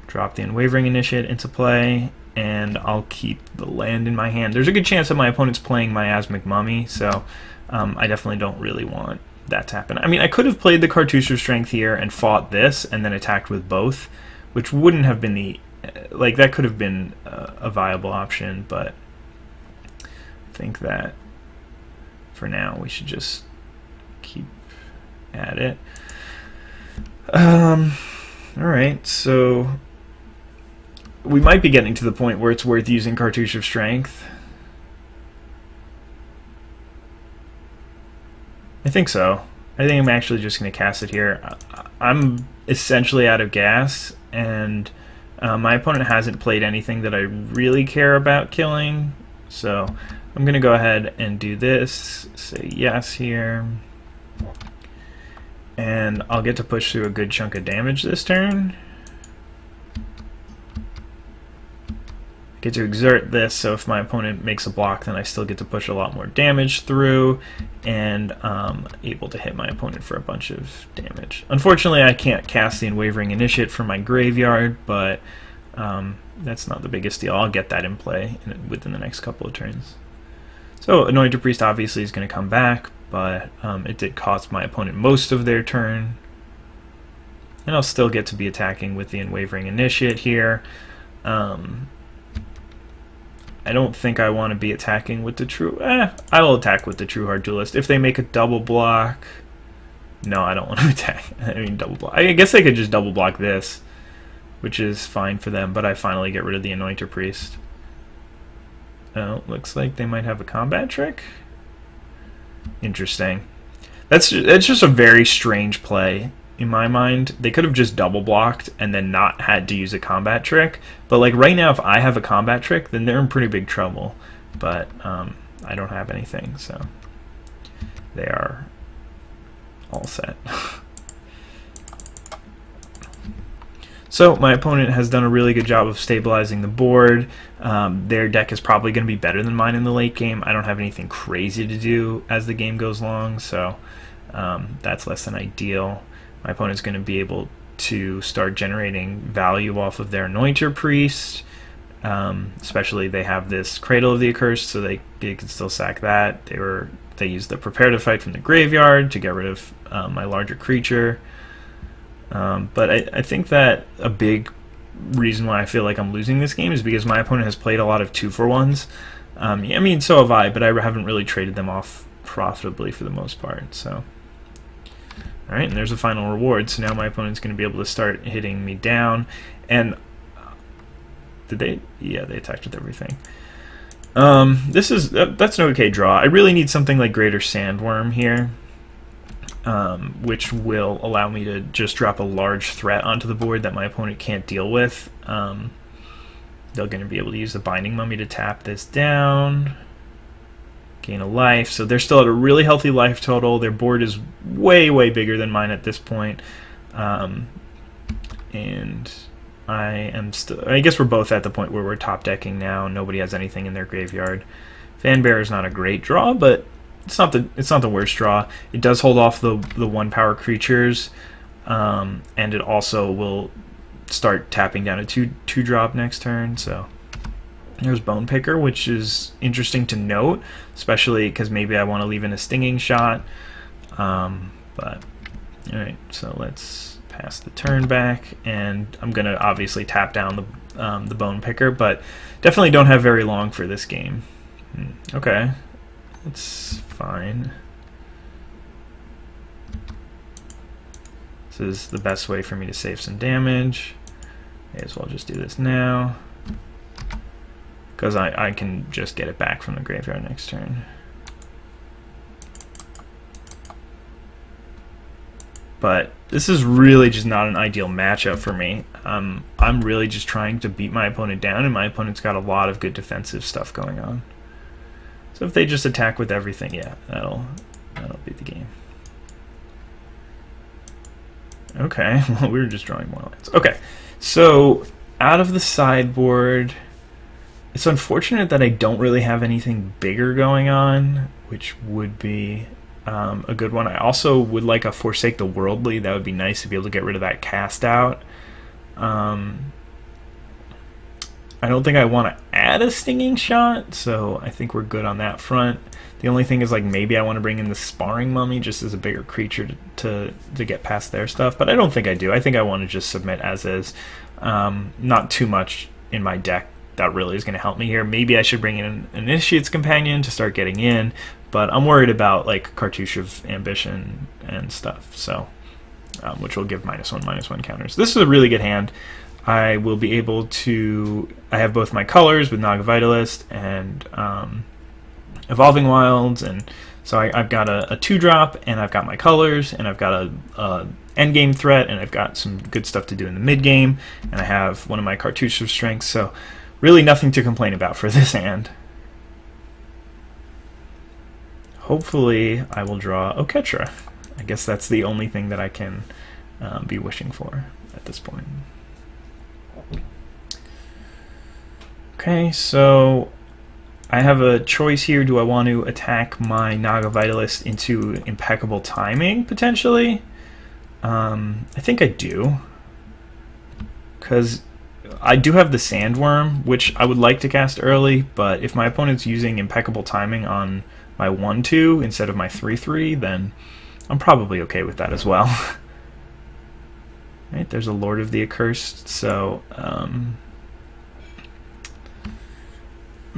drop the Unwavering Initiate into play, and I'll keep the land in my hand. There's a good chance that my opponent's playing Miasmic Mummy, so I definitely don't really want that to happen. I mean, I could have played the Cartouche Strength here and fought this and then attacked with both, which wouldn't have been the... like, that could have been a viable option, but I think that for now we should just keep at it. Alright, so we might be getting to the point where it's worth using Cartouche of Strength. I think so. I think I'm actually just going to cast it here. I'm essentially out of gas, and my opponent hasn't played anything that I really care about killing, so I'm going to go ahead and do this, say yes here, and I'll get to push through a good chunk of damage this turn. I get to exert this, so if my opponent makes a block, then I still get to push a lot more damage through, and able to hit my opponent for a bunch of damage. Unfortunately, I can't cast the Unwavering Initiate from my graveyard, but that's not the biggest deal. I'll get that in play within the next couple of turns. So Anointed Priest obviously is going to come back, but it did cost my opponent most of their turn. And I'll still get to be attacking with the Unwavering Initiate here. I don't think I want to be attacking with the True... I will attack with the Trueheart Duelist. If they make a double block... No, I don't want to attack. I mean, double block. I guess they could just double block this, which is fine for them, but I finally get rid of the Anointed Priest. Oh, looks like they might have a combat trick. Interesting. It's just a very strange play in my mind. They could have just double blocked and then not had to use a combat trick. But like right now, if I have a combat trick, then they're in pretty big trouble. But I don't have anything, so they are all set. So my opponent has done a really good job of stabilizing the board. Their deck is probably going to be better than mine in the late game. I don't have anything crazy to do as the game goes along, so that's less than ideal. My opponent's going to be able to start generating value off of their Anointer Priest. Especially they have this Cradle of the Accursed, so they can still sack that. They used the Prepare to Fight from the graveyard to get rid of my larger creature. But I think that a big reason why I feel like I'm losing this game is because my opponent has played a lot of 2-for-1s. I mean, so have I, but I haven't really traded them off profitably for the most part. So, alright, and there's a final reward. So now my opponent's going to be able to start hitting me down. And did they? Yeah, they attacked with everything. That's an okay draw. I really need something like Greater Sandworm here. Which will allow me to just drop a large threat onto the board that my opponent can't deal with. They're going to be able to use the Binding Mummy to tap this down, gain a life. So they're still at a really healthy life total. Their board is way, way bigger than mine at this point. And I am still... I guess we're both at the point where we're top decking now. Nobody has anything in their graveyard. Fanbearer is not a great draw, but it's not the worst draw. It does hold off the 1-power creatures, and it also will start tapping down a two drop next turn. So there's Bone Picker, which is interesting to note, especially because maybe I want to leave in a Stinging Shot. But alright, so let's pass the turn back, and I'm gonna obviously tap down the Bone Picker, but definitely don't have very long for this game. Okay, that's fine. This is the best way for me to save some damage. May as well just do this now, because I can just get it back from the graveyard next turn. But this is really just not an ideal matchup for me. I'm really just trying to beat my opponent down, and my opponent's got a lot of good defensive stuff going on. So if they just attack with everything, yeah, that'll be the game. Okay, well, we were just drawing more lands. Okay, so out of the sideboard, it's unfortunate that I don't really have anything bigger going on, which would be a good one. I also would like a Forsake the Worldly. That would be nice to be able to get rid of that cast out. I don't think I want to add a Stinging Shot, so I think we're good on that front. The only thing is, like, maybe I want to bring in the Sparring Mummy just as a bigger creature to get past their stuff, but I don't think I do. I think I want to just submit as is. Not too much in my deck that really is going to help me here. Maybe I should bring in an Initiate's Companion to start getting in, but I'm worried about, like, Cartouche of Ambition and stuff, so which will give -1/-1 counters. This is a really good hand. I will be able to... I have both my colors with Naga Vitalist and Evolving Wilds, and so I've got a 2-drop, and I've got my colors, and I've got a endgame threat, and I've got some good stuff to do in the mid-game, and I have one of my Cartouche of Strength, so really nothing to complain about for this hand. Hopefully I will draw Oketra. I guess that's the only thing that I can be wishing for at this point. Okay, so I have a choice here. Do I want to attack my Naga Vitalist into Impeccable Timing, potentially? I think I do, because I do have the Sandworm, which I would like to cast early, but if my opponent's using Impeccable Timing on my 1/2 instead of my 3/3, then I'm probably okay with that as well. Right, there's a Lord of the Accursed, so I'm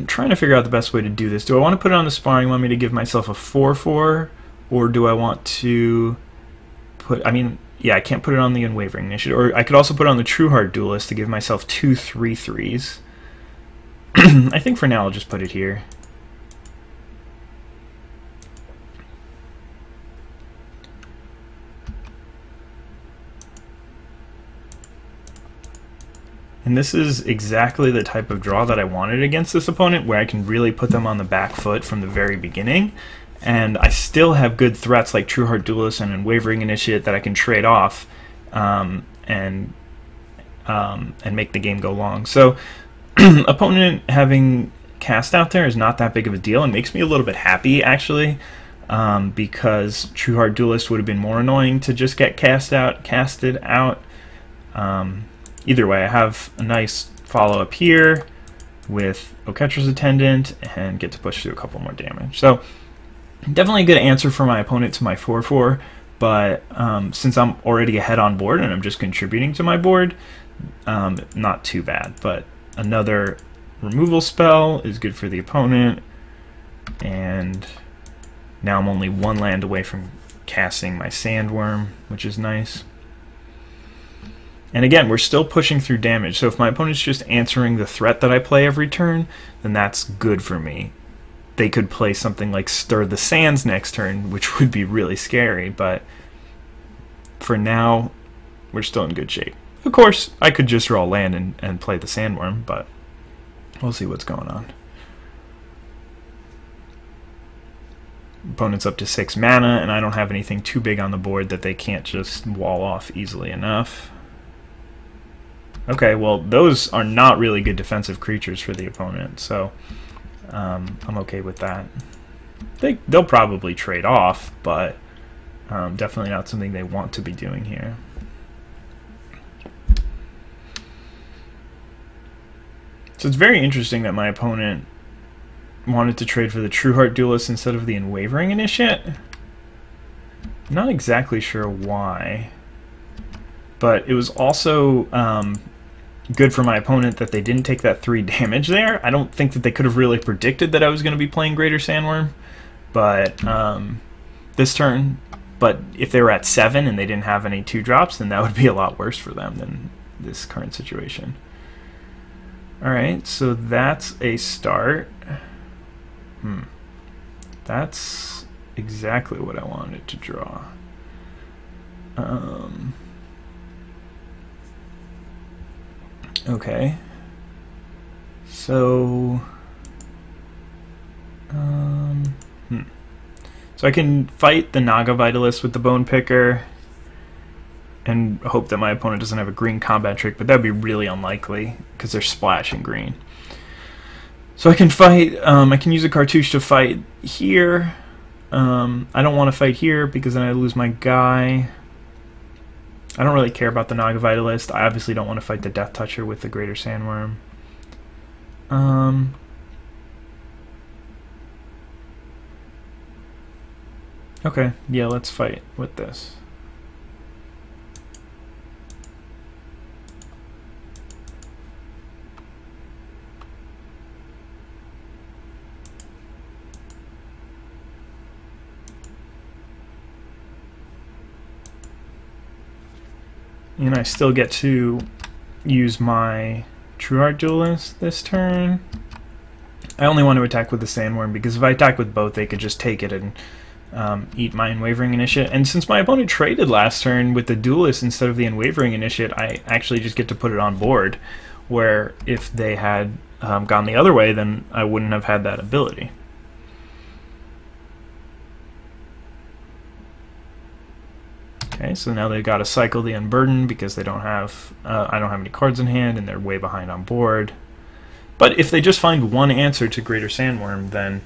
trying to figure out the best way to do this. Do I want to put it on the Sparring Mummy to give myself a 4/4, or do I want to put... I mean, yeah, I can't put it on the Unwavering Initiative, or I could also put it on the Trueheart Duelist to give myself 2 3/3s. I think for now I'll just put it here. And this is exactly the type of draw that I wanted against this opponent, where I can really put them on the back foot from the very beginning. And I still have good threats like Trueheart Duelist and Unwavering Initiate that I can trade off and make the game go long. So opponent having cast out there is not that big of a deal, and makes me a little bit happy, actually, because Trueheart Duelist would have been more annoying to just get casted out. Either way, I have a nice follow-up here with Oketra's Attendant and get to push through a couple more damage. So definitely a good answer for my opponent to my 4/4, but since I'm already ahead on board and I'm just contributing to my board, not too bad. But another removal spell is good for the opponent, and now I'm only 1 land away from casting my Sandworm, which is nice. And again, we're still pushing through damage, so if my opponent's just answering the threat that I play every turn, then that's good for me. They could play something like Stir the Sands next turn, which would be really scary, but for now, we're still in good shape. Of course, I could just draw land and play the Sandworm, but we'll see what's going on. Opponent's up to 6 mana, and I don't have anything too big on the board that they can't just wall off easily enough. Okay, well, those are not really good defensive creatures for the opponent, so I'm okay with that. They'll probably trade off, but definitely not something they want to be doing here. So it's very interesting that my opponent wanted to trade for the Trueheart Duelist instead of the Unwavering Initiate. Not exactly sure why, but it was also good for my opponent that they didn't take that 3 damage there. I don't think that they could have really predicted that I was going to be playing Greater Sandworm, but this turn. But if they were at 7 and they didn't have any 2-drops, then that would be a lot worse for them than this current situation. Alright, so that's a start. That's exactly what I wanted to draw. Okay. So... So I can fight the Naga Vitalist with the Bone Picker and hope that my opponent doesn't have a green combat trick, but that would be really unlikely because they're splashing green. So I can fight, I can use a cartouche to fight here. I don't want to fight here because then I lose my guy. I don't really care about the Naga Vitalist. I obviously don't want to fight the Death Toucher with the Greater Sandworm. Okay, yeah, let's fight with this. And I still get to use my Trueheart Duelist this turn. I only want to attack with the Sandworm because if I attack with both, they could just take it and eat my Unwavering Initiate. And since my opponent traded last turn with the Duelist instead of the Unwavering Initiate, I actually just get to put it on board, where if they had gone the other way, then I wouldn't have had that ability. Okay, so now they've got to cycle the Unburden because they don't have, I don't have any cards in hand and they're way behind on board. But if they just find one answer to Greater Sandworm, then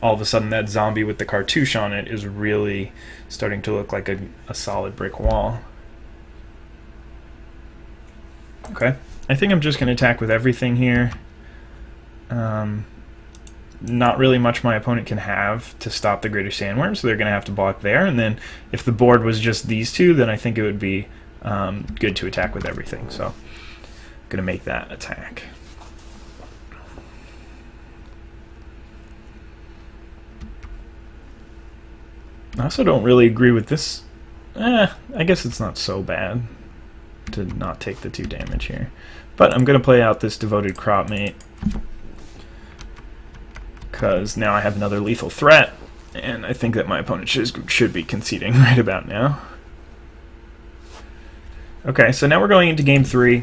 all of a sudden that zombie with the cartouche on it is really starting to look like a solid brick wall. Okay, I think I'm just going to attack with everything here. Not really much my opponent can have to stop the Greater Sandworm, so they're going to have to block there. And then if the board was just these two, then I think it would be good to attack with everything. So I'm going to make that attack. I also don't really agree with this. I guess it's not so bad to not take the 2 damage here. But I'm going to play out this Devoted Cropmate, because now I have another lethal threat, and I think that my opponent should be conceding right about now. Okay, so now we're going into game 3.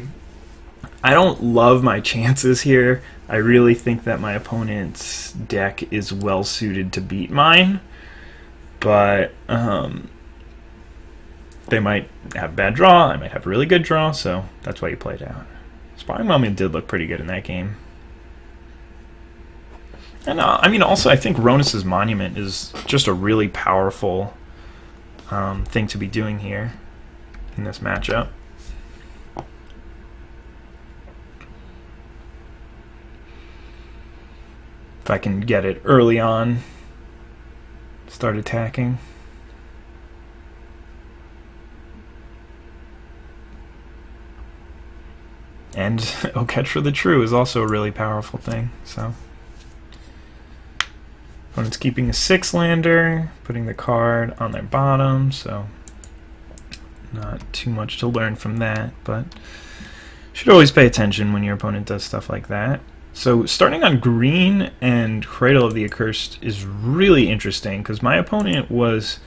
I don't love my chances here. I really think that my opponent's deck is well suited to beat mine, but they might have bad draw, I might have a really good draw, so that's why you played out. Spying Moment did look pretty good in that game. And I mean, also, I think Ronus's Monument is just a really powerful thing to be doing here in this matchup. If I can get it early on, start attacking. And Amonkhet for the True is also a really powerful thing, so... Opponent's keeping a 6-lander, putting the card on their bottom, so not too much to learn from that, but should always pay attention when your opponent does stuff like that. So starting on green and Cradle of the Accursed is really interesting because my opponent was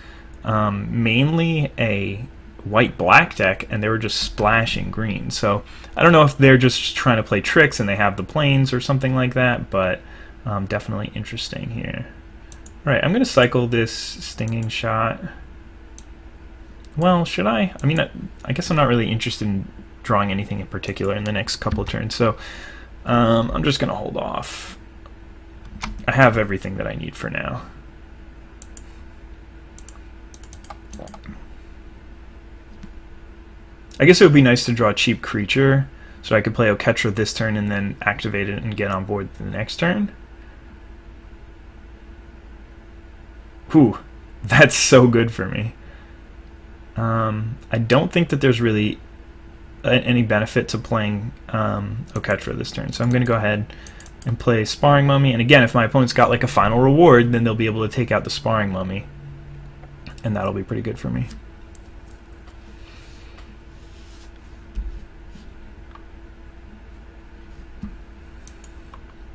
mainly a white-black deck and they were just splashing green. So I don't know if they're just trying to play tricks and they have the planes or something like that, but definitely interesting here. Alright, I'm going to cycle this Stinging Shot. Well, should I? I mean, I guess I'm not really interested in drawing anything in particular in the next couple of turns, so I'm just going to hold off. I have everything that I need for now. I guess it would be nice to draw a cheap creature, So I could play Oketra this turn and then activate it and get on board the next turn. Whew, that's so good for me. I don't think that there's really any benefit to playing Oketra this turn, so I'm going to go ahead and play Sparring Mummy. And again, if my opponent's got like a final reward, then they'll be able to take out the Sparring Mummy, and that'll be pretty good for me.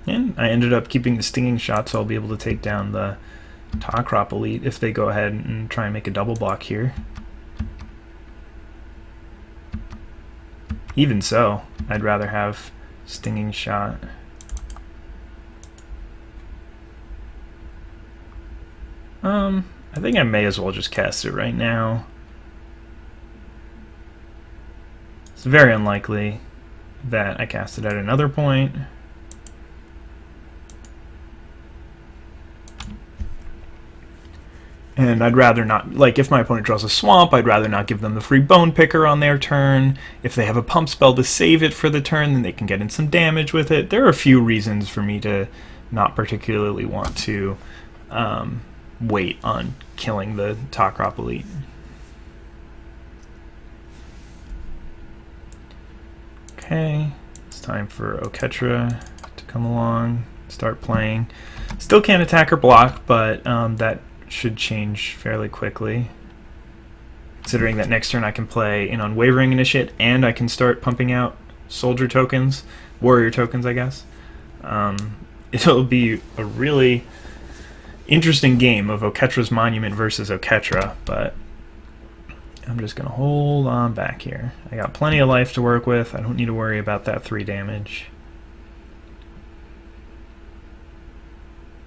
And I ended up keeping the Stinging Shot, so I'll be able to take down the Tawkrop Elite if they go ahead and try and make a double block here. Even so, I'd rather have Stinging Shot. I think I may as well just cast it right now. It's very unlikely that I cast it at another point. And I'd rather not, like, if my opponent draws a swamp, I'd rather not give them the free Bone Picker on their turn. If they have a pump spell to save it for the turn, then they can get in some damage with it. There are a few reasons for me to not particularly want to wait on killing the Tawkrop Elite. Okay, it's time for Oketra to come along, start playing. Still can't attack or block, but that should change fairly quickly, considering that next turn I can play an Unwavering Initiate and I can start pumping out soldier tokens, warrior tokens, I guess. It'll be a really interesting game of Oketra's Monument versus Oketra, but I'm just going to hold on back here. I got plenty of life to work with. I don't need to worry about that 3 damage.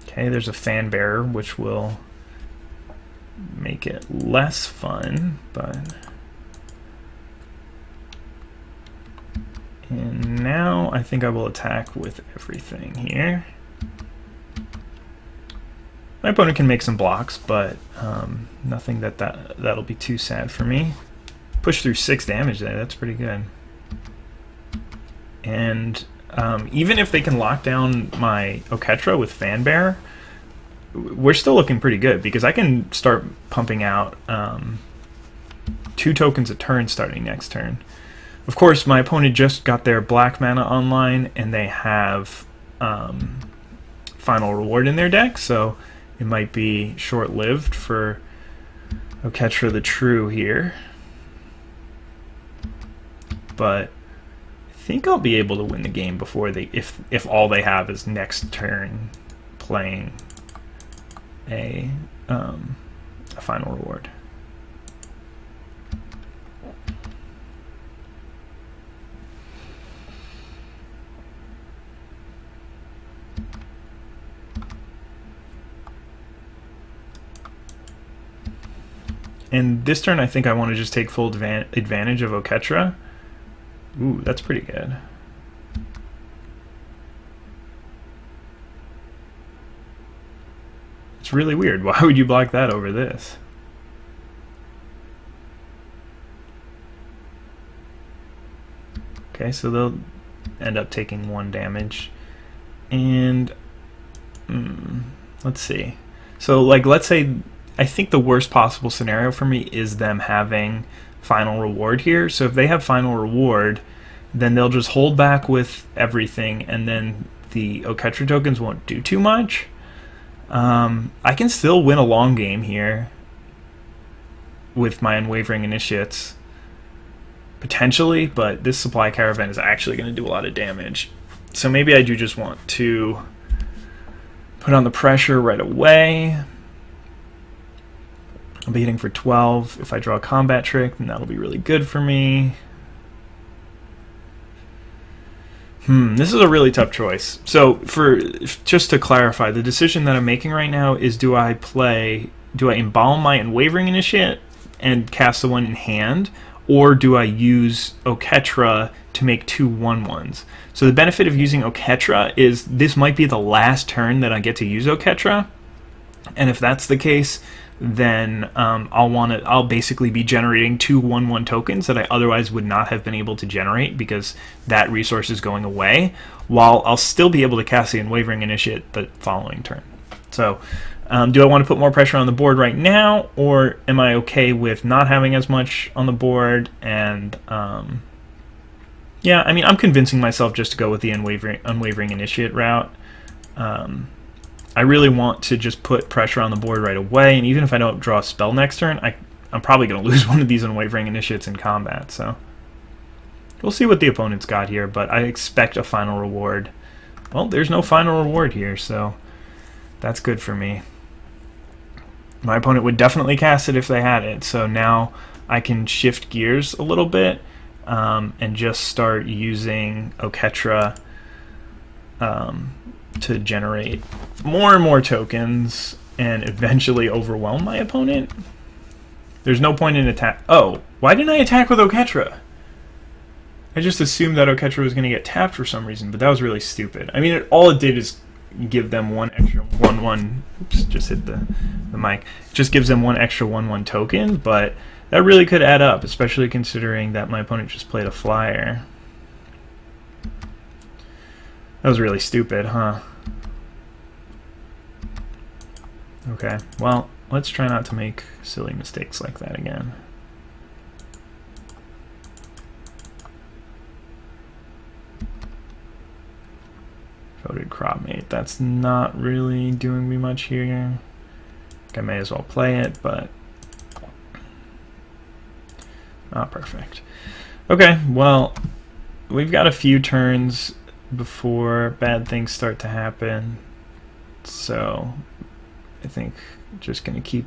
Okay, there's a Fan Bearer, which will make it less fun, but... And now I think I will attack with everything here. My opponent can make some blocks, but nothing that'll be too sad for me. Push through 6 damage there, that's pretty good. And even if they can lock down my Oketra with Fanbearer, we're still looking pretty good, because I can start pumping out 2 tokens a turn starting next turn. Of course, my opponent just got their black mana online, and they have Final Reward in their deck, so it might be short-lived for Oketra the True here. But I think I'll be able to win the game before they, if all they have is next turn playing a Final Reward. And this turn I think I want to just take full advantage of Oketra. Ooh, that's pretty good. It's really weird. Why would you block that over this? Okay, so they'll end up taking 1 damage. And let's see. So, like, let's say, I think the worst possible scenario for me is them having Final Reward here. So if they have Final Reward, then they'll just hold back with everything, and then the Oketra tokens won't do too much. I can still win a long game here with my Unwavering Initiates, potentially, but this Supply Caravan is actually going to do a lot of damage. So maybe I do just want to put on the pressure right away. I'll be hitting for 12. If I draw a combat trick, then that'll be really good for me. This is a really tough choice. So, just to clarify, the decision that I'm making right now is do I embalm my Unwavering Initiate and cast the one in hand, or do I use Oketra to make 2 1/1s? So the benefit of using Oketra is this might be the last turn that I get to use Oketra, and if that's the case, then I'll basically be generating 2 1/1 tokens that I otherwise would not have been able to generate because that resource is going away, while I'll still be able to cast the Unwavering Initiate the following turn. So do I want to put more pressure on the board right now, or am I okay with not having as much on the board? And yeah, I mean, I'm convincing myself just to go with the Unwavering Initiate route. I really want to just put pressure on the board right away, and even if I don't draw a spell next turn, I'm probably going to lose one of these Unwavering Initiates in combat, so we'll see what the opponent's got here, but I expect a final reward. Well, there's no final reward here, so that's good for me. My opponent would definitely cast it if they had it, so now I can shift gears a little bit and just start using Oketra to generate more and more tokens and eventually overwhelm my opponent. There's no point in attack. Oh, why didn't I attack with Oketra? I just assumed that Oketra was going to get tapped for some reason, but that was really stupid. I mean, all it did is give them one extra 1/1. Oops, just hit the mic. It just gives them one extra 1/1 token, but that really could add up, especially considering that my opponent just played a flyer. That was really stupid, huh? Okay, well, let's try not to make silly mistakes like that again. Voted Cropmate. That's not really doing me much here. I may as well play it, but not perfect. Okay, well, we've got a few turns before bad things start to happen, so I think just gonna keep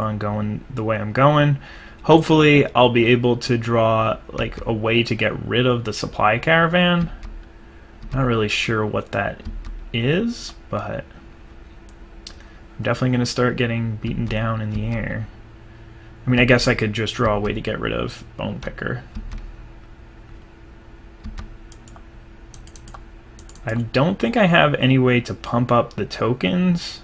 on going the way I'm going. Hopefully I'll be able to draw like a way to get rid of the supply caravan. Not really sure what that is, but I'm definitely gonna start getting beaten down in the air. I mean, I guess I could just draw a way to get rid of Bone Picker. I don't think I have any way to pump up the tokens,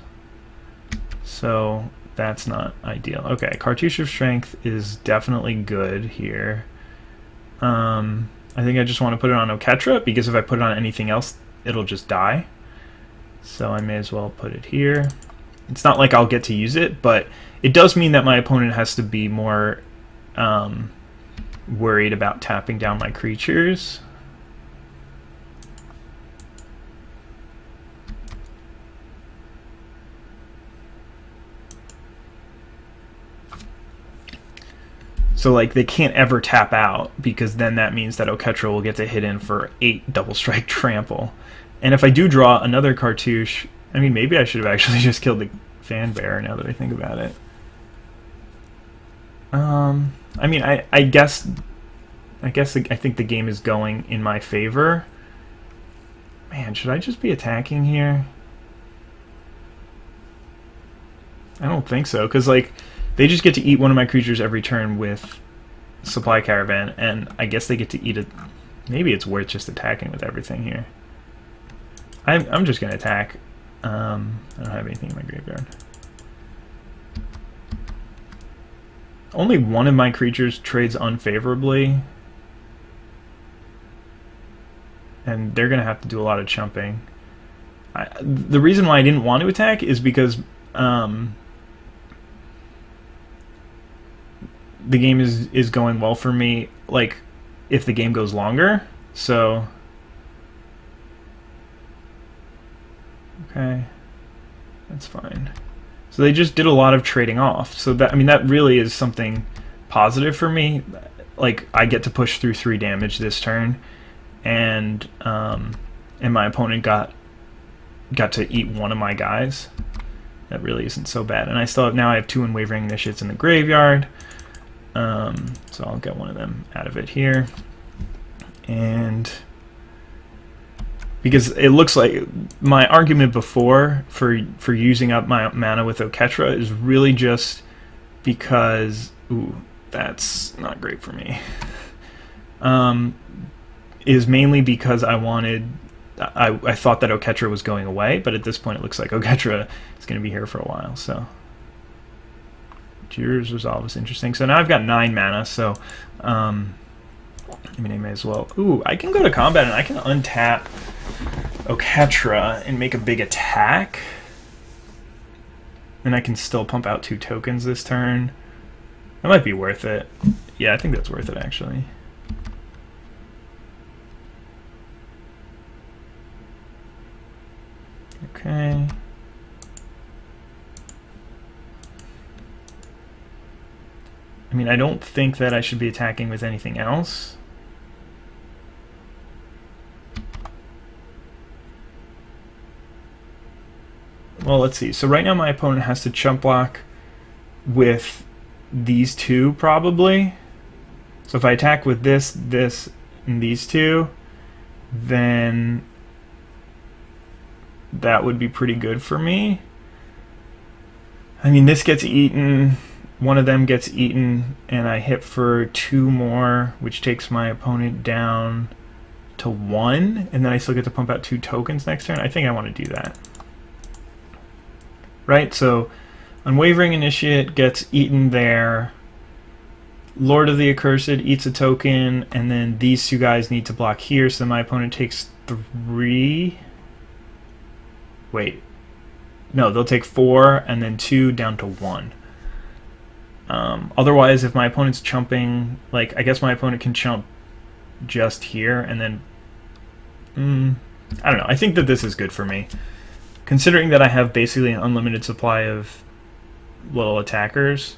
so that's not ideal. Okay, Cartouche of Strength is definitely good here. I think I just want to put it on Oketra, because if I put it on anything else, it'll just die. So I may as well put it here. It's not like I'll get to use it, but it does mean that my opponent has to be more worried about tapping down my creatures. So like they can't ever tap out, because then that means that Oketra will get to hit in for 8 double strike trample. And if I do draw another Cartouche, I mean, maybe I should have actually just killed the Fan Bearer now that I think about it. I mean, I think the game is going in my favor. Man, should I just be attacking here? I don't think so, because like they just get to eat one of my creatures every turn with Supply Caravan, and I guess they get to eat it. Maybe it's worth just attacking with everything here. I'm just gonna attack. I don't have anything in my graveyard. Only one of my creatures trades unfavorably, and they're gonna have to do a lot of chumping. The reason why I didn't want to attack is because the game is going well for me, like if the game goes longer. So okay, that's fine. So they just did a lot of trading off. So that, I mean, that really is something positive for me. Like I get to push through 3 damage this turn, and my opponent got to eat one of my guys. That really isn't so bad. And I still have, now I have 2 Unwavering Initiates in the graveyard. So I'll get one of them out of it here. And because it looks like my argument before for using up my mana with Oketra is really just because, ooh, that's not great for me. Is mainly because I thought that Oketra was going away, but at this point it looks like Oketra is going to be here for a while. So Jeer's Resolve is interesting. So now I've got 9 mana, so I mean, I may as well. Ooh, I can go to combat and I can untap Oketra and make a big attack. And I can still pump out 2 tokens this turn. That might be worth it. Yeah, I think that's worth it, actually. Okay. I mean, I don't think that I should be attacking with anything else. Well, let's see. So right now my opponent has to chump block with these 2, probably. So if I attack with this, this, and these 2, then that would be pretty good for me. I mean, this gets eaten, one of them gets eaten, and I hit for 2 more, which takes my opponent down to 1, and then I still get to pump out 2 tokens next turn. I think I want to do that. Right, so Unwavering Initiate gets eaten there. Lord of the Accursed eats a token, and then these 2 guys need to block here, so my opponent takes 3. Wait. No, they'll take 4, and then 2 down to 1. Otherwise, if my opponent's chumping, like, I guess my opponent can chump just here, and then... I don't know. I think that this is good for me. Considering that I have basically an unlimited supply of little attackers,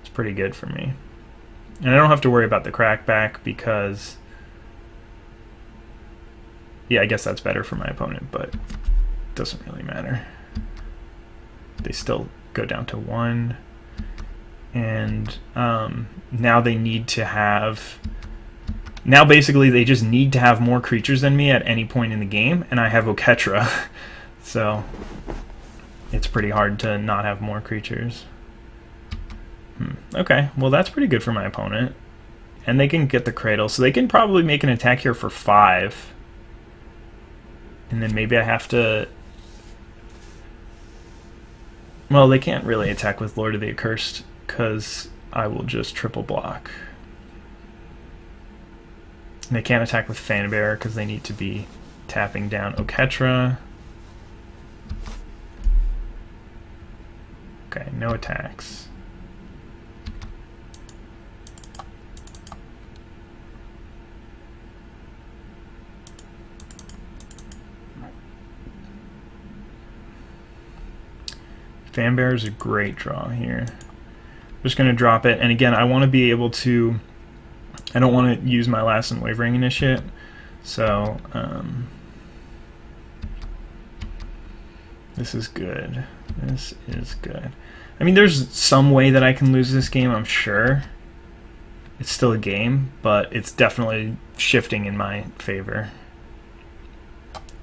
it's pretty good for me. And I don't have to worry about the crackback because... Yeah, I guess that's better for my opponent, but it doesn't really matter. They still go down to 1. And now they need to have... Now basically they just need to have more creatures than me at any point in the game, and I have Oketra. So it's pretty hard to not have more creatures. Okay, well that's pretty good for my opponent. And they can get the Cradle, so they can probably make an attack here for 5. And then maybe I have to... Well, they can't really attack with Lord of the Accursed, because I will just triple block. And they can't attack with Fanbearer, because they need to be tapping down Oketra. Okay, no attacks. Fanbearer is a great draw here. I'm just going to drop it, and again, I want to be able to... I don't want to use my last Unwavering Initiate, so... This is good. This is good. I mean, there's some way that I can lose this game, I'm sure. It's still a game, but it's definitely shifting in my favor.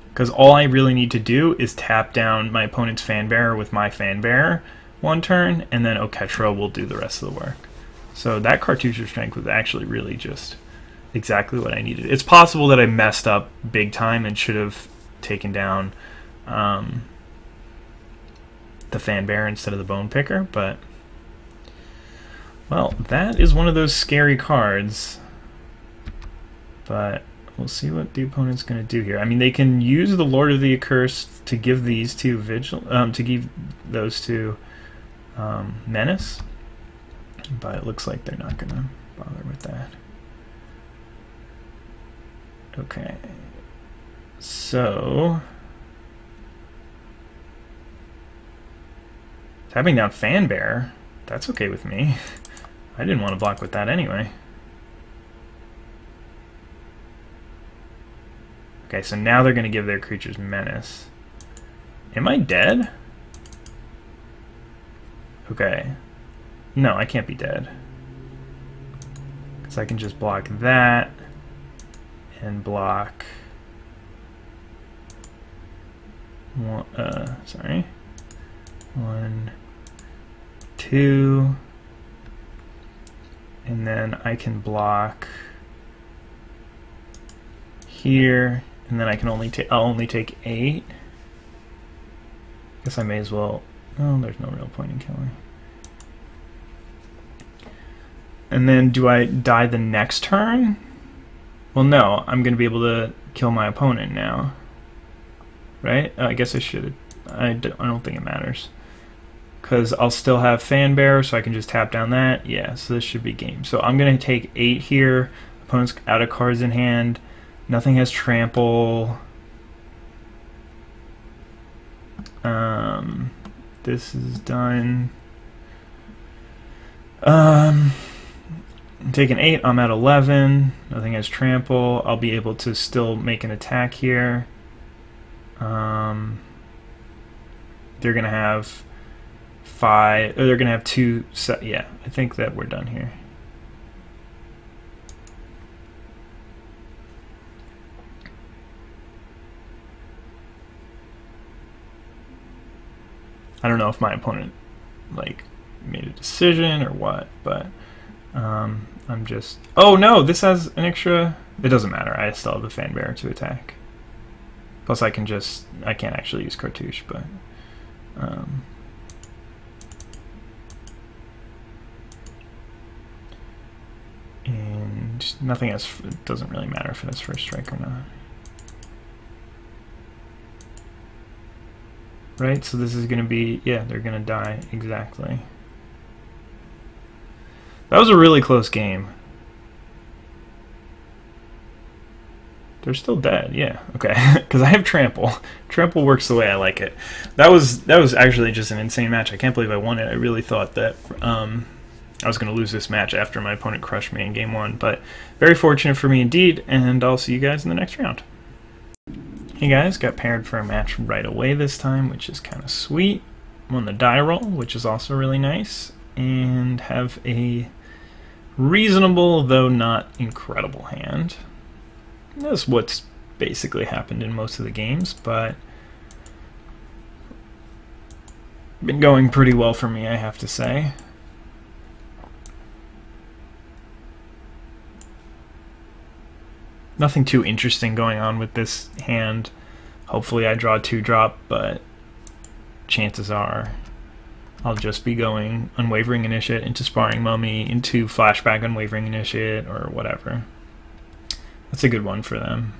Because all I really need to do is tap down my opponent's Fanbearer with my Fanbearer 1 turn, and then Oketra will do the rest of the work. So that Cartouche of Strength was actually really just exactly what I needed. It's possible that I messed up big time and should have taken down the Fanbearer instead of the Bone Picker, but well, that is one of those scary cards. But we'll see what the opponent's going to do here. I mean, they can use the Lord of the Accursed to give these 2 to give those 2 Menace, but it looks like they're not going to bother with that. Okay, so tapping down Fanbearer, that's okay with me. I didn't want to block with that anyway. Okay, so now they're going to give their creatures Menace. Am I dead? Okay. No, I can't be dead. Because I can just block that and block... sorry. 1, 2, and then I can block here, and then I can I'll only take 8. Guess I may as well. Oh, there's no real point in killing. And then do I die the next turn? Well, no, I'm going to be able to kill my opponent now. Right? I guess I should. I don't think it matters. Because I'll still have Fanbearer, so I can just tap down that. Yeah, so this should be game. So I'm going to take 8 here. Opponent's out of cards in hand. Nothing has trample. This is done. I'm taking 8. I'm at 11. Nothing has trample. I'll be able to still make an attack here. They're gonna have 5. Or they're gonna have 2. Yeah, I think that we're done here. I don't know if my opponent like made a decision or what, but I'm just. Oh no, this has an extra. It doesn't matter. I still have the Fanbearer to attack. Plus, I can't actually use Cartouche, but and nothing else. It doesn't really matter if it has first strike or not. Right, so this is going to be, yeah, they're going to die exactly. That was a really close game. They're still dead, yeah, okay. Because I have Trample. Trample works the way I like it. That was actually just an insane match. I can't believe I won it. I really thought that I was going to lose this match after my opponent crushed me in game 1. But very fortunate for me indeed, and I'll see you guys in the next round. Hey guys, got paired for a match right away this time, which is kind of sweet. Won the die roll, which is also really nice, and have a reasonable, though not incredible hand. That's what's basically happened in most of the games, but been going pretty well for me, I have to say. Nothing too interesting going on with this hand. Hopefully I draw 2-drop, but chances are I'll just be going Unwavering Initiate into Sparring Mummy, into Flashback Unwavering Initiate, or whatever. That's a good one for them.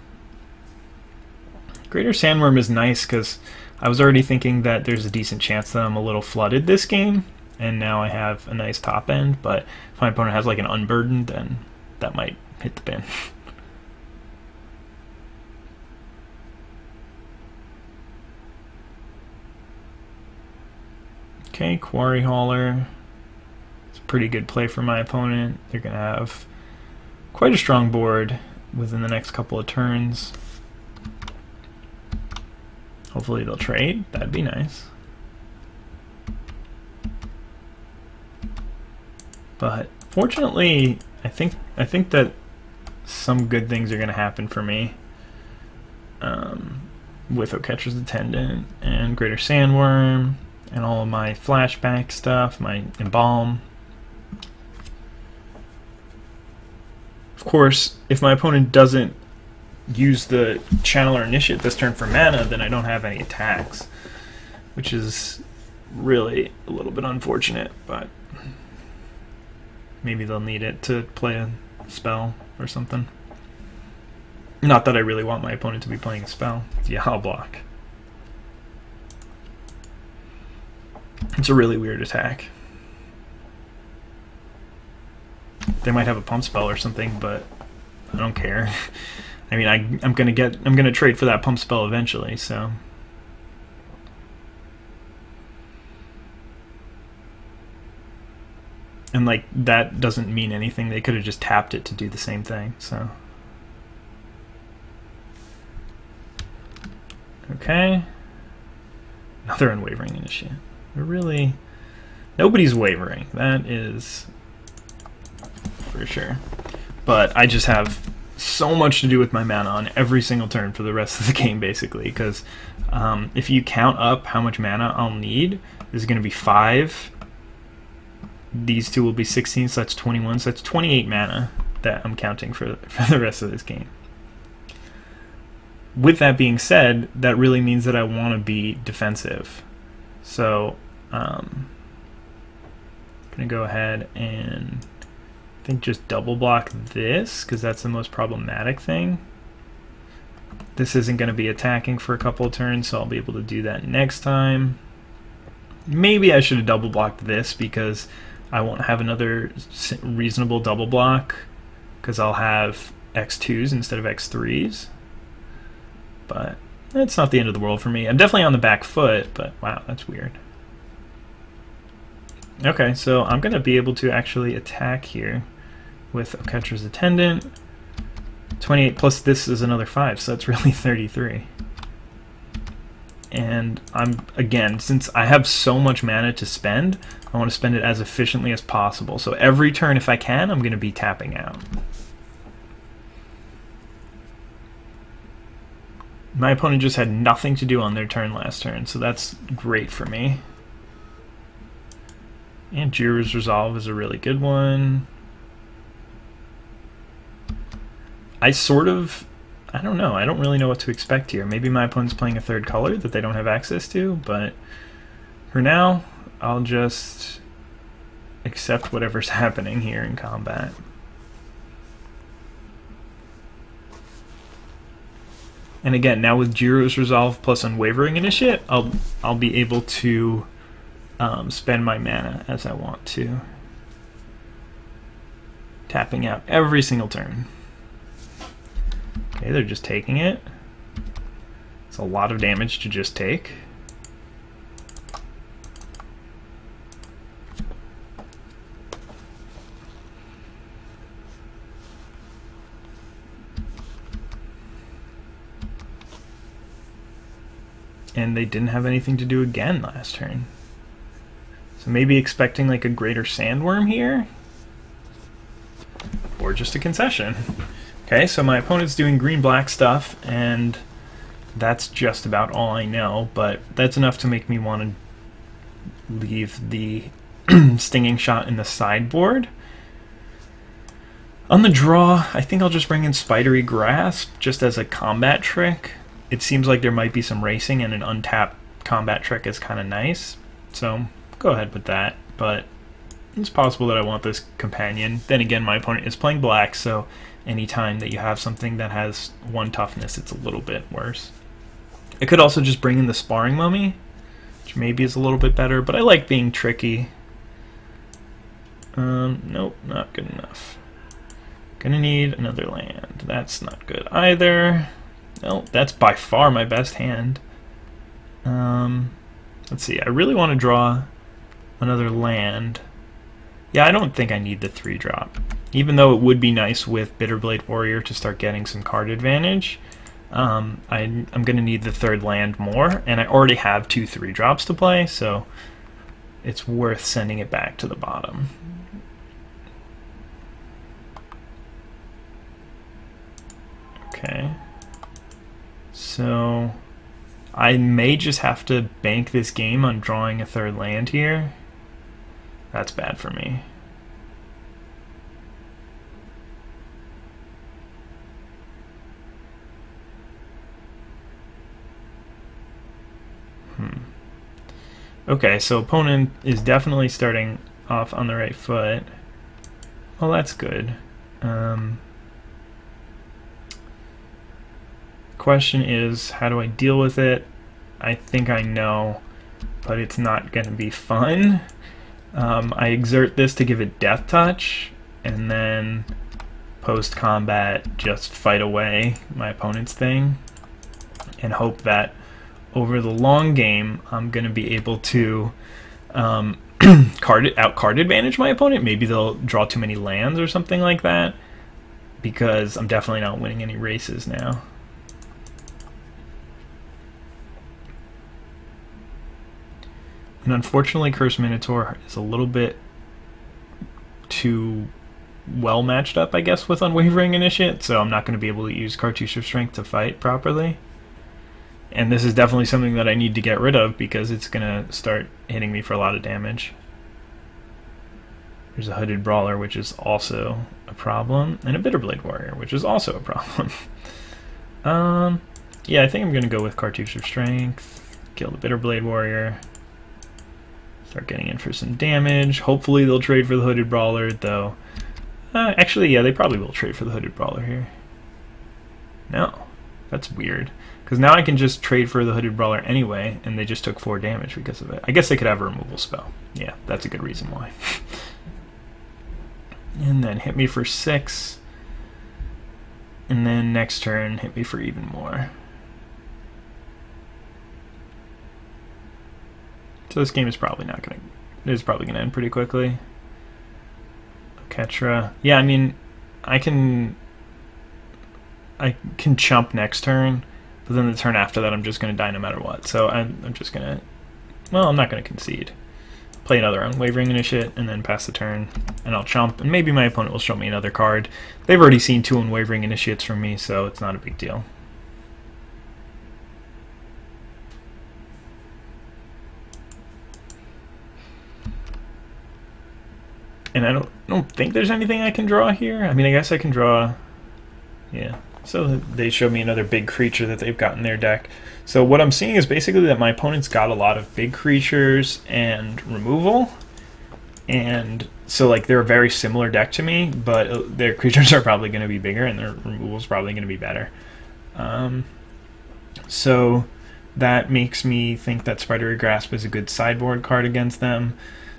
Greater Sandworm is nice because I was already thinking that there's a decent chance that I'm a little flooded this game, and now I have a nice top end, but if my opponent has like an Unburdened, then that might hit the bin. Okay, Quarry Hauler. It's a pretty good play for my opponent. They're going to have quite a strong board within the next couple of turns. Hopefully they'll trade. That'd be nice. But fortunately, I think that some good things are going to happen for me with O'Ketcher's Attendant and Greater Sandworm. And all of my flashback stuff, my Embalm. Of course, if my opponent doesn't use the Channeler Initiate this turn for mana, then I don't have any attacks, which is really a little bit unfortunate, but maybe they'll need it to play a spell or something. Not that I really want my opponent to be playing a spell. Yeah, I'll block. It's a really weird attack. They might have a pump spell or something, but I don't care. I mean, I'm gonna trade for that pump spell eventually, so. And like that doesn't mean anything. They could have just tapped it to do the same thing, so. Okay. Another Unwavering Initiate. We're really, nobody's wavering, that is for sure. But I just have so much to do with my mana on every single turn for the rest of the game, basically, because if you count up how much mana I'll need, this is going to be 5. These two will be 16, so that's 21, so that's 28 mana that I'm counting for the rest of this game. With that being said, that really means that I want to be defensive. So I'm going to go ahead and think just double block this, because that's the most problematic thing. This isn't going to be attacking for a couple of turns, so I'll be able to do that next time. Maybe I should have double blocked this, because I won't have another reasonable double block, because I'll have X2s instead of X3s. But it's not the end of the world for me. I'm definitely on the back foot, but wow, that's weird. Okay, so I'm going to be able to actually attack here with Oketra's Attendant. 28 plus this is another 5, so that's really 33. And again, since I have so much mana to spend, I want to spend it as efficiently as possible. So every turn, if I can, I'm going to be tapping out. My opponent just had nothing to do on their turn last turn, so that's great for me. And Jiru's Resolve is a really good one. I don't know. I don't really know what to expect here. Maybe my opponent's playing a third color that they don't have access to, but for now, I'll just accept whatever's happening here in combat. And again, now with Jiru's Resolve plus Unwavering Initiate, I'll be able to spend my mana as I want to. Tapping out every single turn. Okay, they're just taking it. It's a lot of damage to just take. And they didn't have anything to do again last turn. So maybe expecting like a greater Sandworm here? Or just a concession. Okay, so my opponent's doing green-black stuff, and that's just about all I know, but that's enough to make me want to leave the Stinging Shot in the sideboard. On the draw, I think I'll just bring in Spidery Grasp, just as a combat trick. It seems like there might be some racing, and an untapped combat trick is kind of nice, so go ahead with that, but it's possible that I want this companion. Then again, my opponent is playing black, so anytime that you have something that has 1 toughness, it's a little bit worse. I could also just bring in the Sparring Mummy, which maybe is a little bit better, but I like being tricky. Nope, not good enough. Gonna need another land. That's not good either. No, that's by far my best hand. Let's see, I really want to draw another land. Yeah, I don't think I need the 3-drop. Even though it would be nice with Bitterblade Warrior to start getting some card advantage, I'm going to need the 3rd land more, and I already have 2 3-drops to play, so it's worth sending it back to the bottom. Okay. So I may just have to bank this game on drawing a 3rd land here. That's bad for me. Okay, so opponent is definitely starting off on the right foot. Well, that's good. Question is, how do I deal with it? I think I know, but it's not going to be fun. I exert this to give it Death Touch, and then post-combat just fight away my opponent's thing, and hope that over the long game I'm going to be able to out-card advantage my opponent. Maybe they'll draw too many lands or something like that, because I'm definitely not winning any races now. And unfortunately, Curse Minotaur is a little bit too well matched up, I guess, with Unwavering Initiate, so I'm not going to be able to use Cartouche of Strength to fight properly. And this is definitely something that I need to get rid of, because it's going to start hitting me for a lot of damage. There's a Hooded Brawler, which is also a problem, and a Bitterblade Warrior, which is also a problem. Yeah, I think I'm going to go with Cartouche of Strength, kill the Bitterblade Warrior. Start getting in for some damage. Hopefully they'll trade for the Hooded Brawler, though Actually, yeah, they probably will trade for the Hooded Brawler here. No, that's weird. Because now I can just trade for the Hooded Brawler anyway, and they just took 4 damage because of it. I guess they could have a removal spell. Yeah, that's a good reason why. And then hit me for 6. And then next turn, hit me for even more. So this game is probably not going to... It's probably going to end pretty quickly. Ketra. Yeah, I mean, I can chump next turn, but then the turn after that I'm just going to die no matter what. So I'm just going to... Well, I'm not going to concede. Play another Unwavering Initiate, and then pass the turn, and I'll chump, and maybe my opponent will show me another card. They've already seen 2 Unwavering Initiates from me, so it's not a big deal. And I don't think there's anything I can draw here. I mean, I guess I can draw... Yeah. So they show me another big creature that they've got in their deck. So what I'm seeing is basically that my opponent's got a lot of big creatures and removal. And so like they're a very similar deck to me, but their creatures are probably going to be bigger and their removal is probably going to be better. So that makes me think that Spidery Grasp is a good sideboard card against them.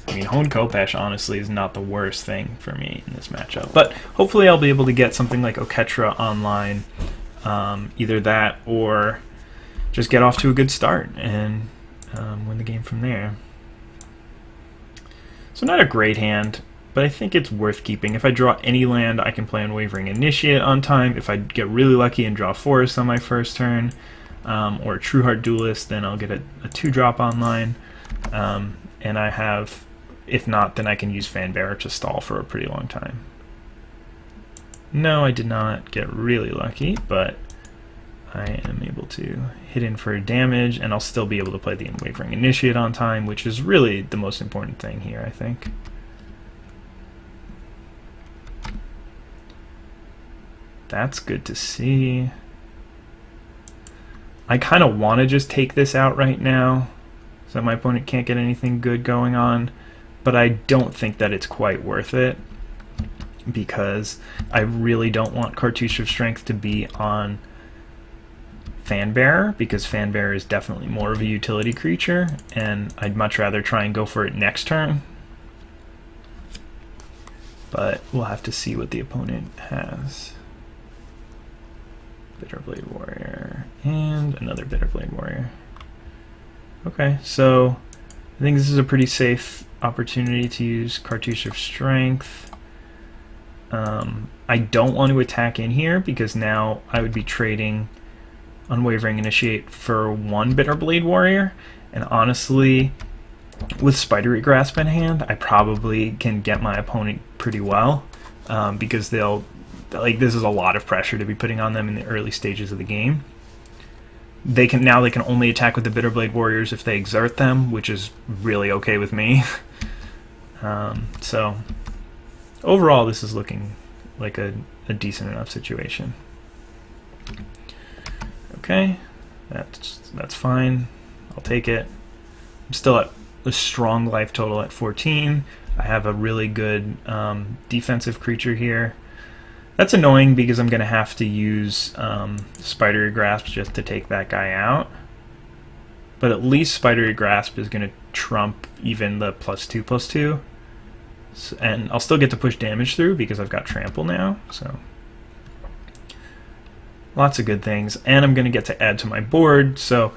I mean, Honed Kopesh, honestly, is not the worst thing for me in this matchup. But hopefully I'll be able to get something like Oketra online. Either that or just get off to a good start and win the game from there. So not a great hand, but I think it's worth keeping. If I draw any land, I can play Unwavering Initiate on time. If I get really lucky and draw Forest on my first turn, or a True Heart Duelist, then I'll get a 2-drop online. And I have... If not, then I can use Fanbearer to stall for a pretty long time. No, I did not get really lucky, but I am able to hit in for damage, and I'll still be able to play the Unwavering Initiate on time, which is really the most important thing here, I think. That's good to see. I kind of want to just take this out right now, so my opponent can't get anything good going on. But I don't think that it's quite worth it, because I really don't want Cartouche of Strength to be on Fanbearer, because Fanbearer is definitely more of a utility creature, and I'd much rather try and go for it next turn. But we'll have to see what the opponent has. Bitterblade Warrior, and another Bitterblade Warrior. Okay, so I think this is a pretty safe opportunity to use Cartouche of Strength. I don't want to attack in here because now I would be trading Unwavering Initiate for 1 Bitterblade Warrior, and honestly, with Spidery Grasp in hand, I probably can get my opponent pretty well, because they'll, like, this is a lot of pressure to be putting on them in the early stages of the game. They can only attack with the Bitterblade Warriors if they exert them, which is really okay with me. So overall, this is looking like a decent enough situation. Okay, that's fine. I'll take it. I'm still at a strong life total at 14. I have a really good defensive creature here. That's annoying because I'm going to have to use Spidery Grasp just to take that guy out. But at least Spidery Grasp is going to trump even the +2/+2. So, and I'll still get to push damage through because I've got Trample now. So lots of good things. And I'm going to get to add to my board. So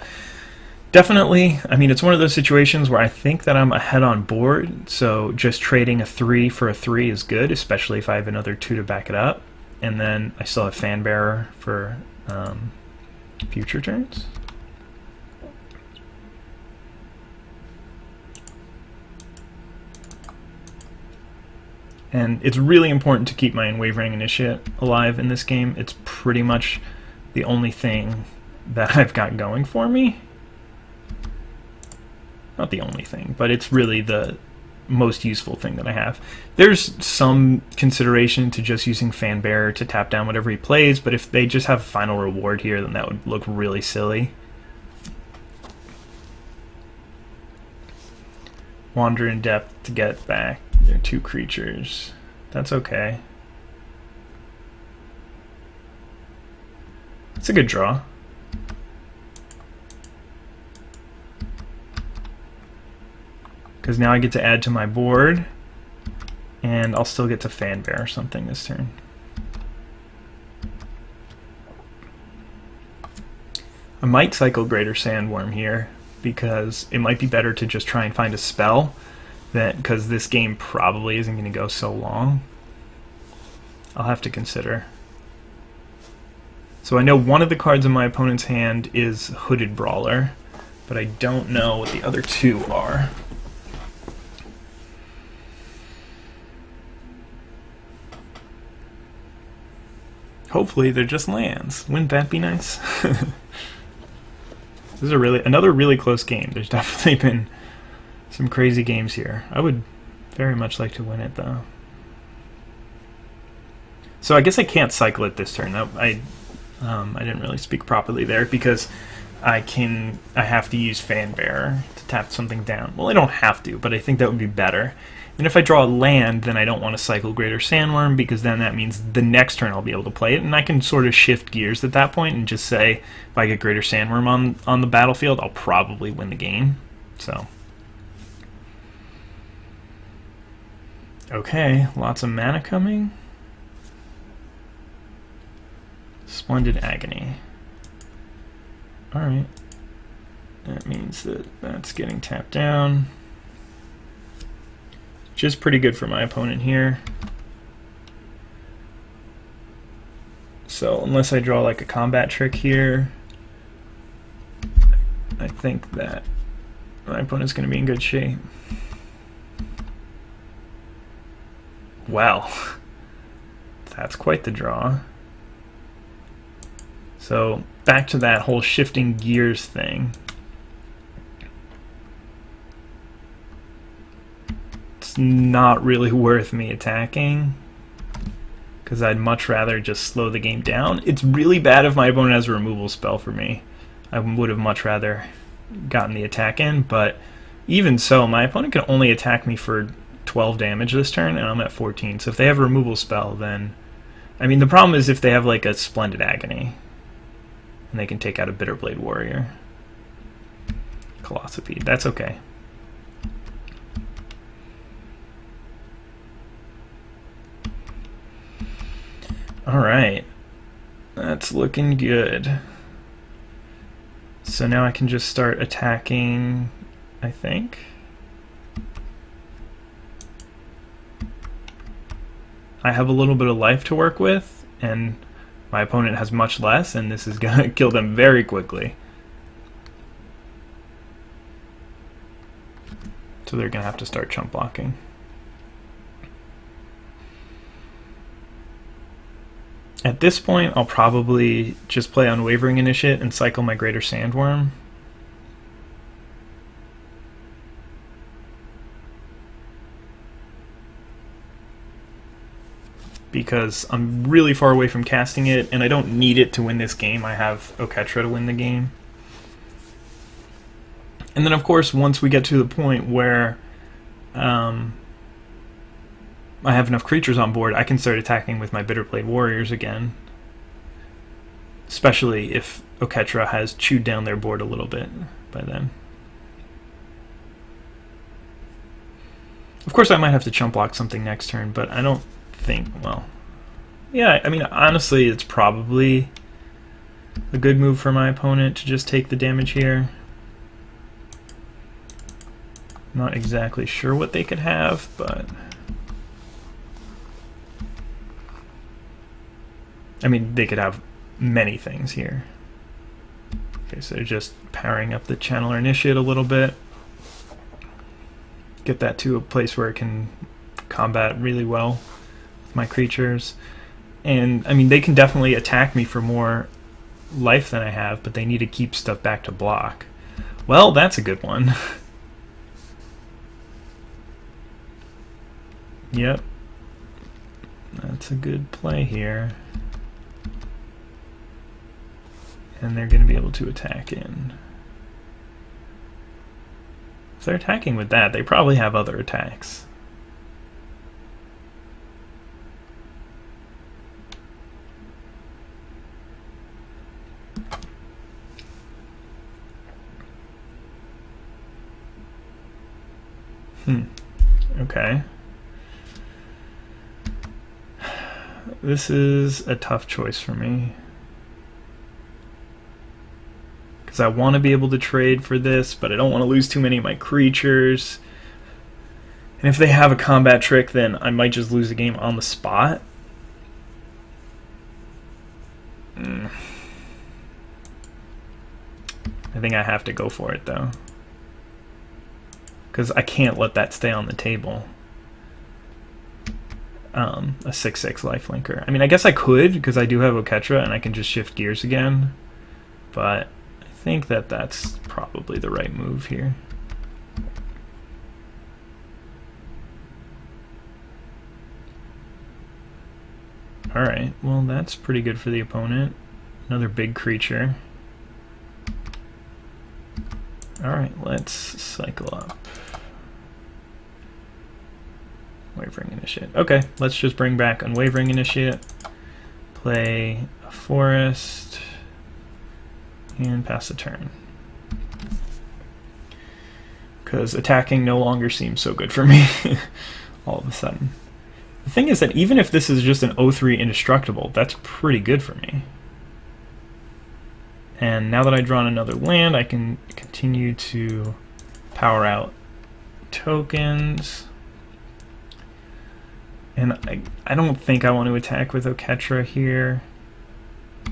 definitely, I mean, it's one of those situations where I think that I'm ahead on board. So just trading a 3 for a 3 is good, especially if I have another 2 to back it up. And then I still have Fanbearer for future turns. And it's really important to keep my Unwavering Initiate alive in this game. It's pretty much the only thing that I've got going for me. Not the only thing, but it's really the most useful thing that I have. There's some consideration to just using Fanbearer to tap down whatever he plays, but if they just have Final Reward here, then that would look really silly. Wander in Depth to get back their 2 creatures. That's okay. It's a good draw. Because now I get to add to my board, and I'll still get to Fanbear or something this turn. I might cycle Greater Sandworm here, because it might be better to just try and find a spell, because this game probably isn't going to go so long. I'll have to consider. So I know one of the cards in my opponent's hand is Hooded Brawler, but I don't know what the other two are. Hopefully they're just lands. Wouldn't that be nice? This is another really close game. There's definitely been some crazy games here. I would very much like to win it though. So I guess I can't cycle it this turn. I didn't really speak properly there, because I have to use Fanbearer to tap something down. Well, I don't have to, but I think that would be better. And if I draw a land, then I don't want to cycle Greater Sandworm, because then that means the next turn I'll be able to play it, and I can sort of shift gears at that point and just say, if I get Greater Sandworm on the battlefield, I'll probably win the game. So, okay, lots of mana coming. Splendid Agony. Alright. That means that that's getting tapped down. Just pretty good for my opponent here. So unless I draw like a combat trick here, I think that my opponent's going to be in good shape. Well, that's quite the draw. So back to that whole shifting gears thing. It's not really worth me attacking, because I'd much rather just slow the game down. It's really bad if my opponent has a removal spell for me. I would have much rather gotten the attack in, but even so, my opponent can only attack me for 12 damage this turn, and I'm at 14. So if they have a removal spell, then... I mean, the problem is if they have like a Splendid Agony, and they can take out a Bitterblade Warrior. Colossopede, that's okay. Alright, that's looking good. So now I can just start attacking, I think. I have a little bit of life to work with, and my opponent has much less, and this is going to kill them very quickly. So they're going to have to start chump blocking. At this point, I'll probably just play Unwavering Initiate and cycle my Greater Sandworm. Because I'm really far away from casting it, and I don't need it to win this game. I have Oketra to win the game. And then, of course, once we get to the point where I have enough creatures on board, I can start attacking with my Bitterblade Warriors again. Especially if Oketra has chewed down their board a little bit by then. Of course, I might have to chump block something next turn, but I don't think, well... Yeah, I mean, honestly, it's probably a good move for my opponent to just take the damage here. Not exactly sure what they could have, but... I mean, they could have many things here. Okay, so just powering up the Channeler Initiate a little bit. Get that to a place where it can combat really well with my creatures. And, I mean, they can definitely attack me for more life than I have, but they need to keep stuff back to block. Well, that's a good one. Yep. That's a good play here. And they're going to be able to attack in. If they're attacking with that, they probably have other attacks. Okay. This is a tough choice for me. Because I want to be able to trade for this, but I don't want to lose too many of my creatures. And if they have a combat trick, then I might just lose the game on the spot. I think I have to go for it, though. Because I can't let that stay on the table. A 6/6 lifelinker. I mean, I guess I could, because I do have Oketra, and I can just shift gears again. But I think that that's probably the right move here. Alright, well that's pretty good for the opponent. Another big creature. Alright, let's cycle up. Unwavering Initiate. Okay, let's just bring back Unwavering Initiate. Play a forest. And pass the turn. Because attacking no longer seems so good for me all of a sudden. The thing is that even if this is just an 0/3 indestructible, that's pretty good for me. And now that I've drawn another land, I can continue to power out tokens. And I don't think I want to attack with Oketra here.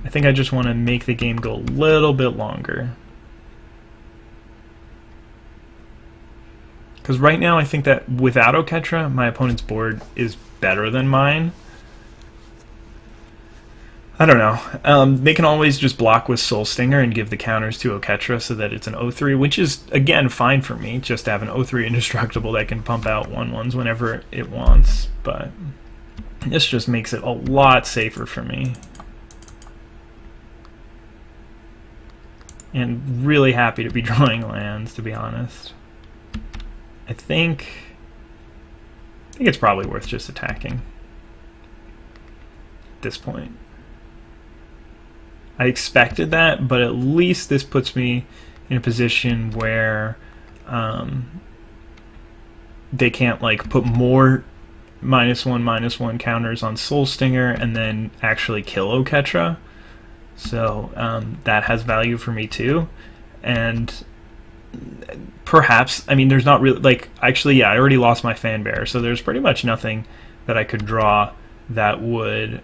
I think I just want to make the game go a little bit longer. Because right now I think that without Oketra, my opponent's board is better than mine. I don't know. They can always just block with Soul Stinger and give the counters to Oketra so that it's an 0/3, which is, again, fine for me, just to have an 0/3 indestructible that can pump out 1/1s whenever it wants. But this just makes it a lot safer for me. And really happy to be drawing lands, to be honest. I think it's probably worth just attacking at this point. I expected that, but at least this puts me in a position where they can't like put more -1/-1 counters on Soul Stinger and then actually kill Oketra. So that has value for me too. And perhaps, I mean, there's not really, like, actually, yeah, I already lost my Fan Bearer, so there's pretty much nothing that I could draw that would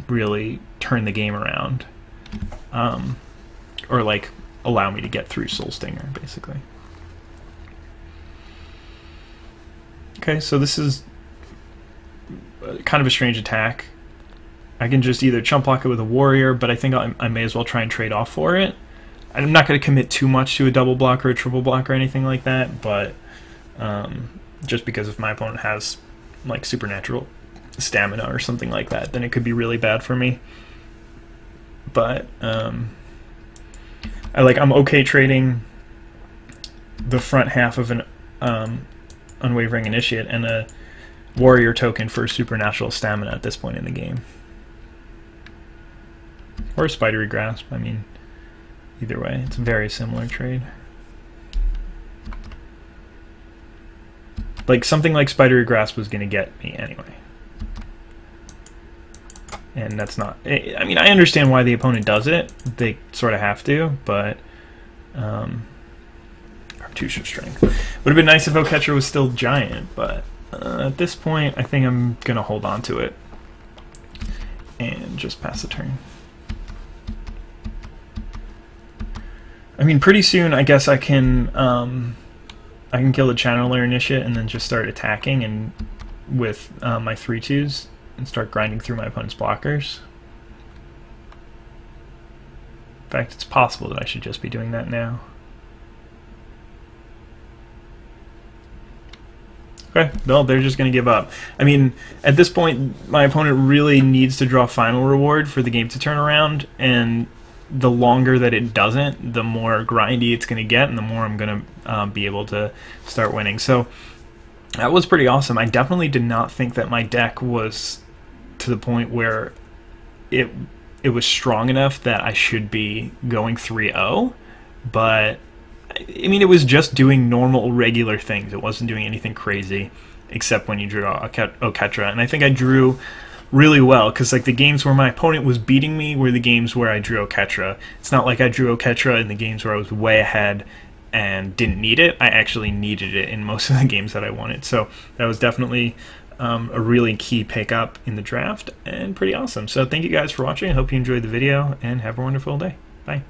really turn the game around, or like allow me to get through Soul Stinger, basically. Okay, so this is kind of a strange attack. I can just either chump block it with a warrior, but I think I may as well try and trade off for it. I'm not going to commit too much to a double block or a triple block or anything like that, but just because if my opponent has like supernatural stamina or something like that, then it could be really bad for me. But I'm okay trading the front half of an Unwavering Initiate and a warrior token for supernatural stamina at this point in the game. Or a Spidery Grasp, I mean, either way, it's a very similar trade. Like, something like Spidery Grasp was going to get me anyway. And that's not... I mean, I understand why the opponent does it. They sort of have to, but... Cartouche of Strength. Would have been nice if Oketra was still giant, but at this point, I think I'm going to hold on to it. And just pass the turn. I mean, pretty soon, I guess I can kill the Channeler Initiate and then just start attacking and with my 3/2s and start grinding through my opponent's blockers. In fact, it's possible that I should just be doing that now. Okay, well, they're just going to give up. I mean, at this point, my opponent really needs to draw Final Reward for the game to turn around, and the longer that it doesn't, the more grindy it's going to get, and the more I'm going to be able to start winning. So that was pretty awesome. I definitely did not think that my deck was to the point where it was strong enough that I should be going 3-0, but I mean, it was just doing normal, regular things. It wasn't doing anything crazy, except when you drew Oketra. And I think I drew really well, because like the games where my opponent was beating me were the games where I drew Oketra. It's not like I drew Oketra in the games where I was way ahead and didn't need it. I actually needed it in most of the games that I wanted. So that was definitely a really key pickup in the draft, and pretty awesome. So thank you guys for watching. I hope you enjoyed the video, and have a wonderful day. Bye.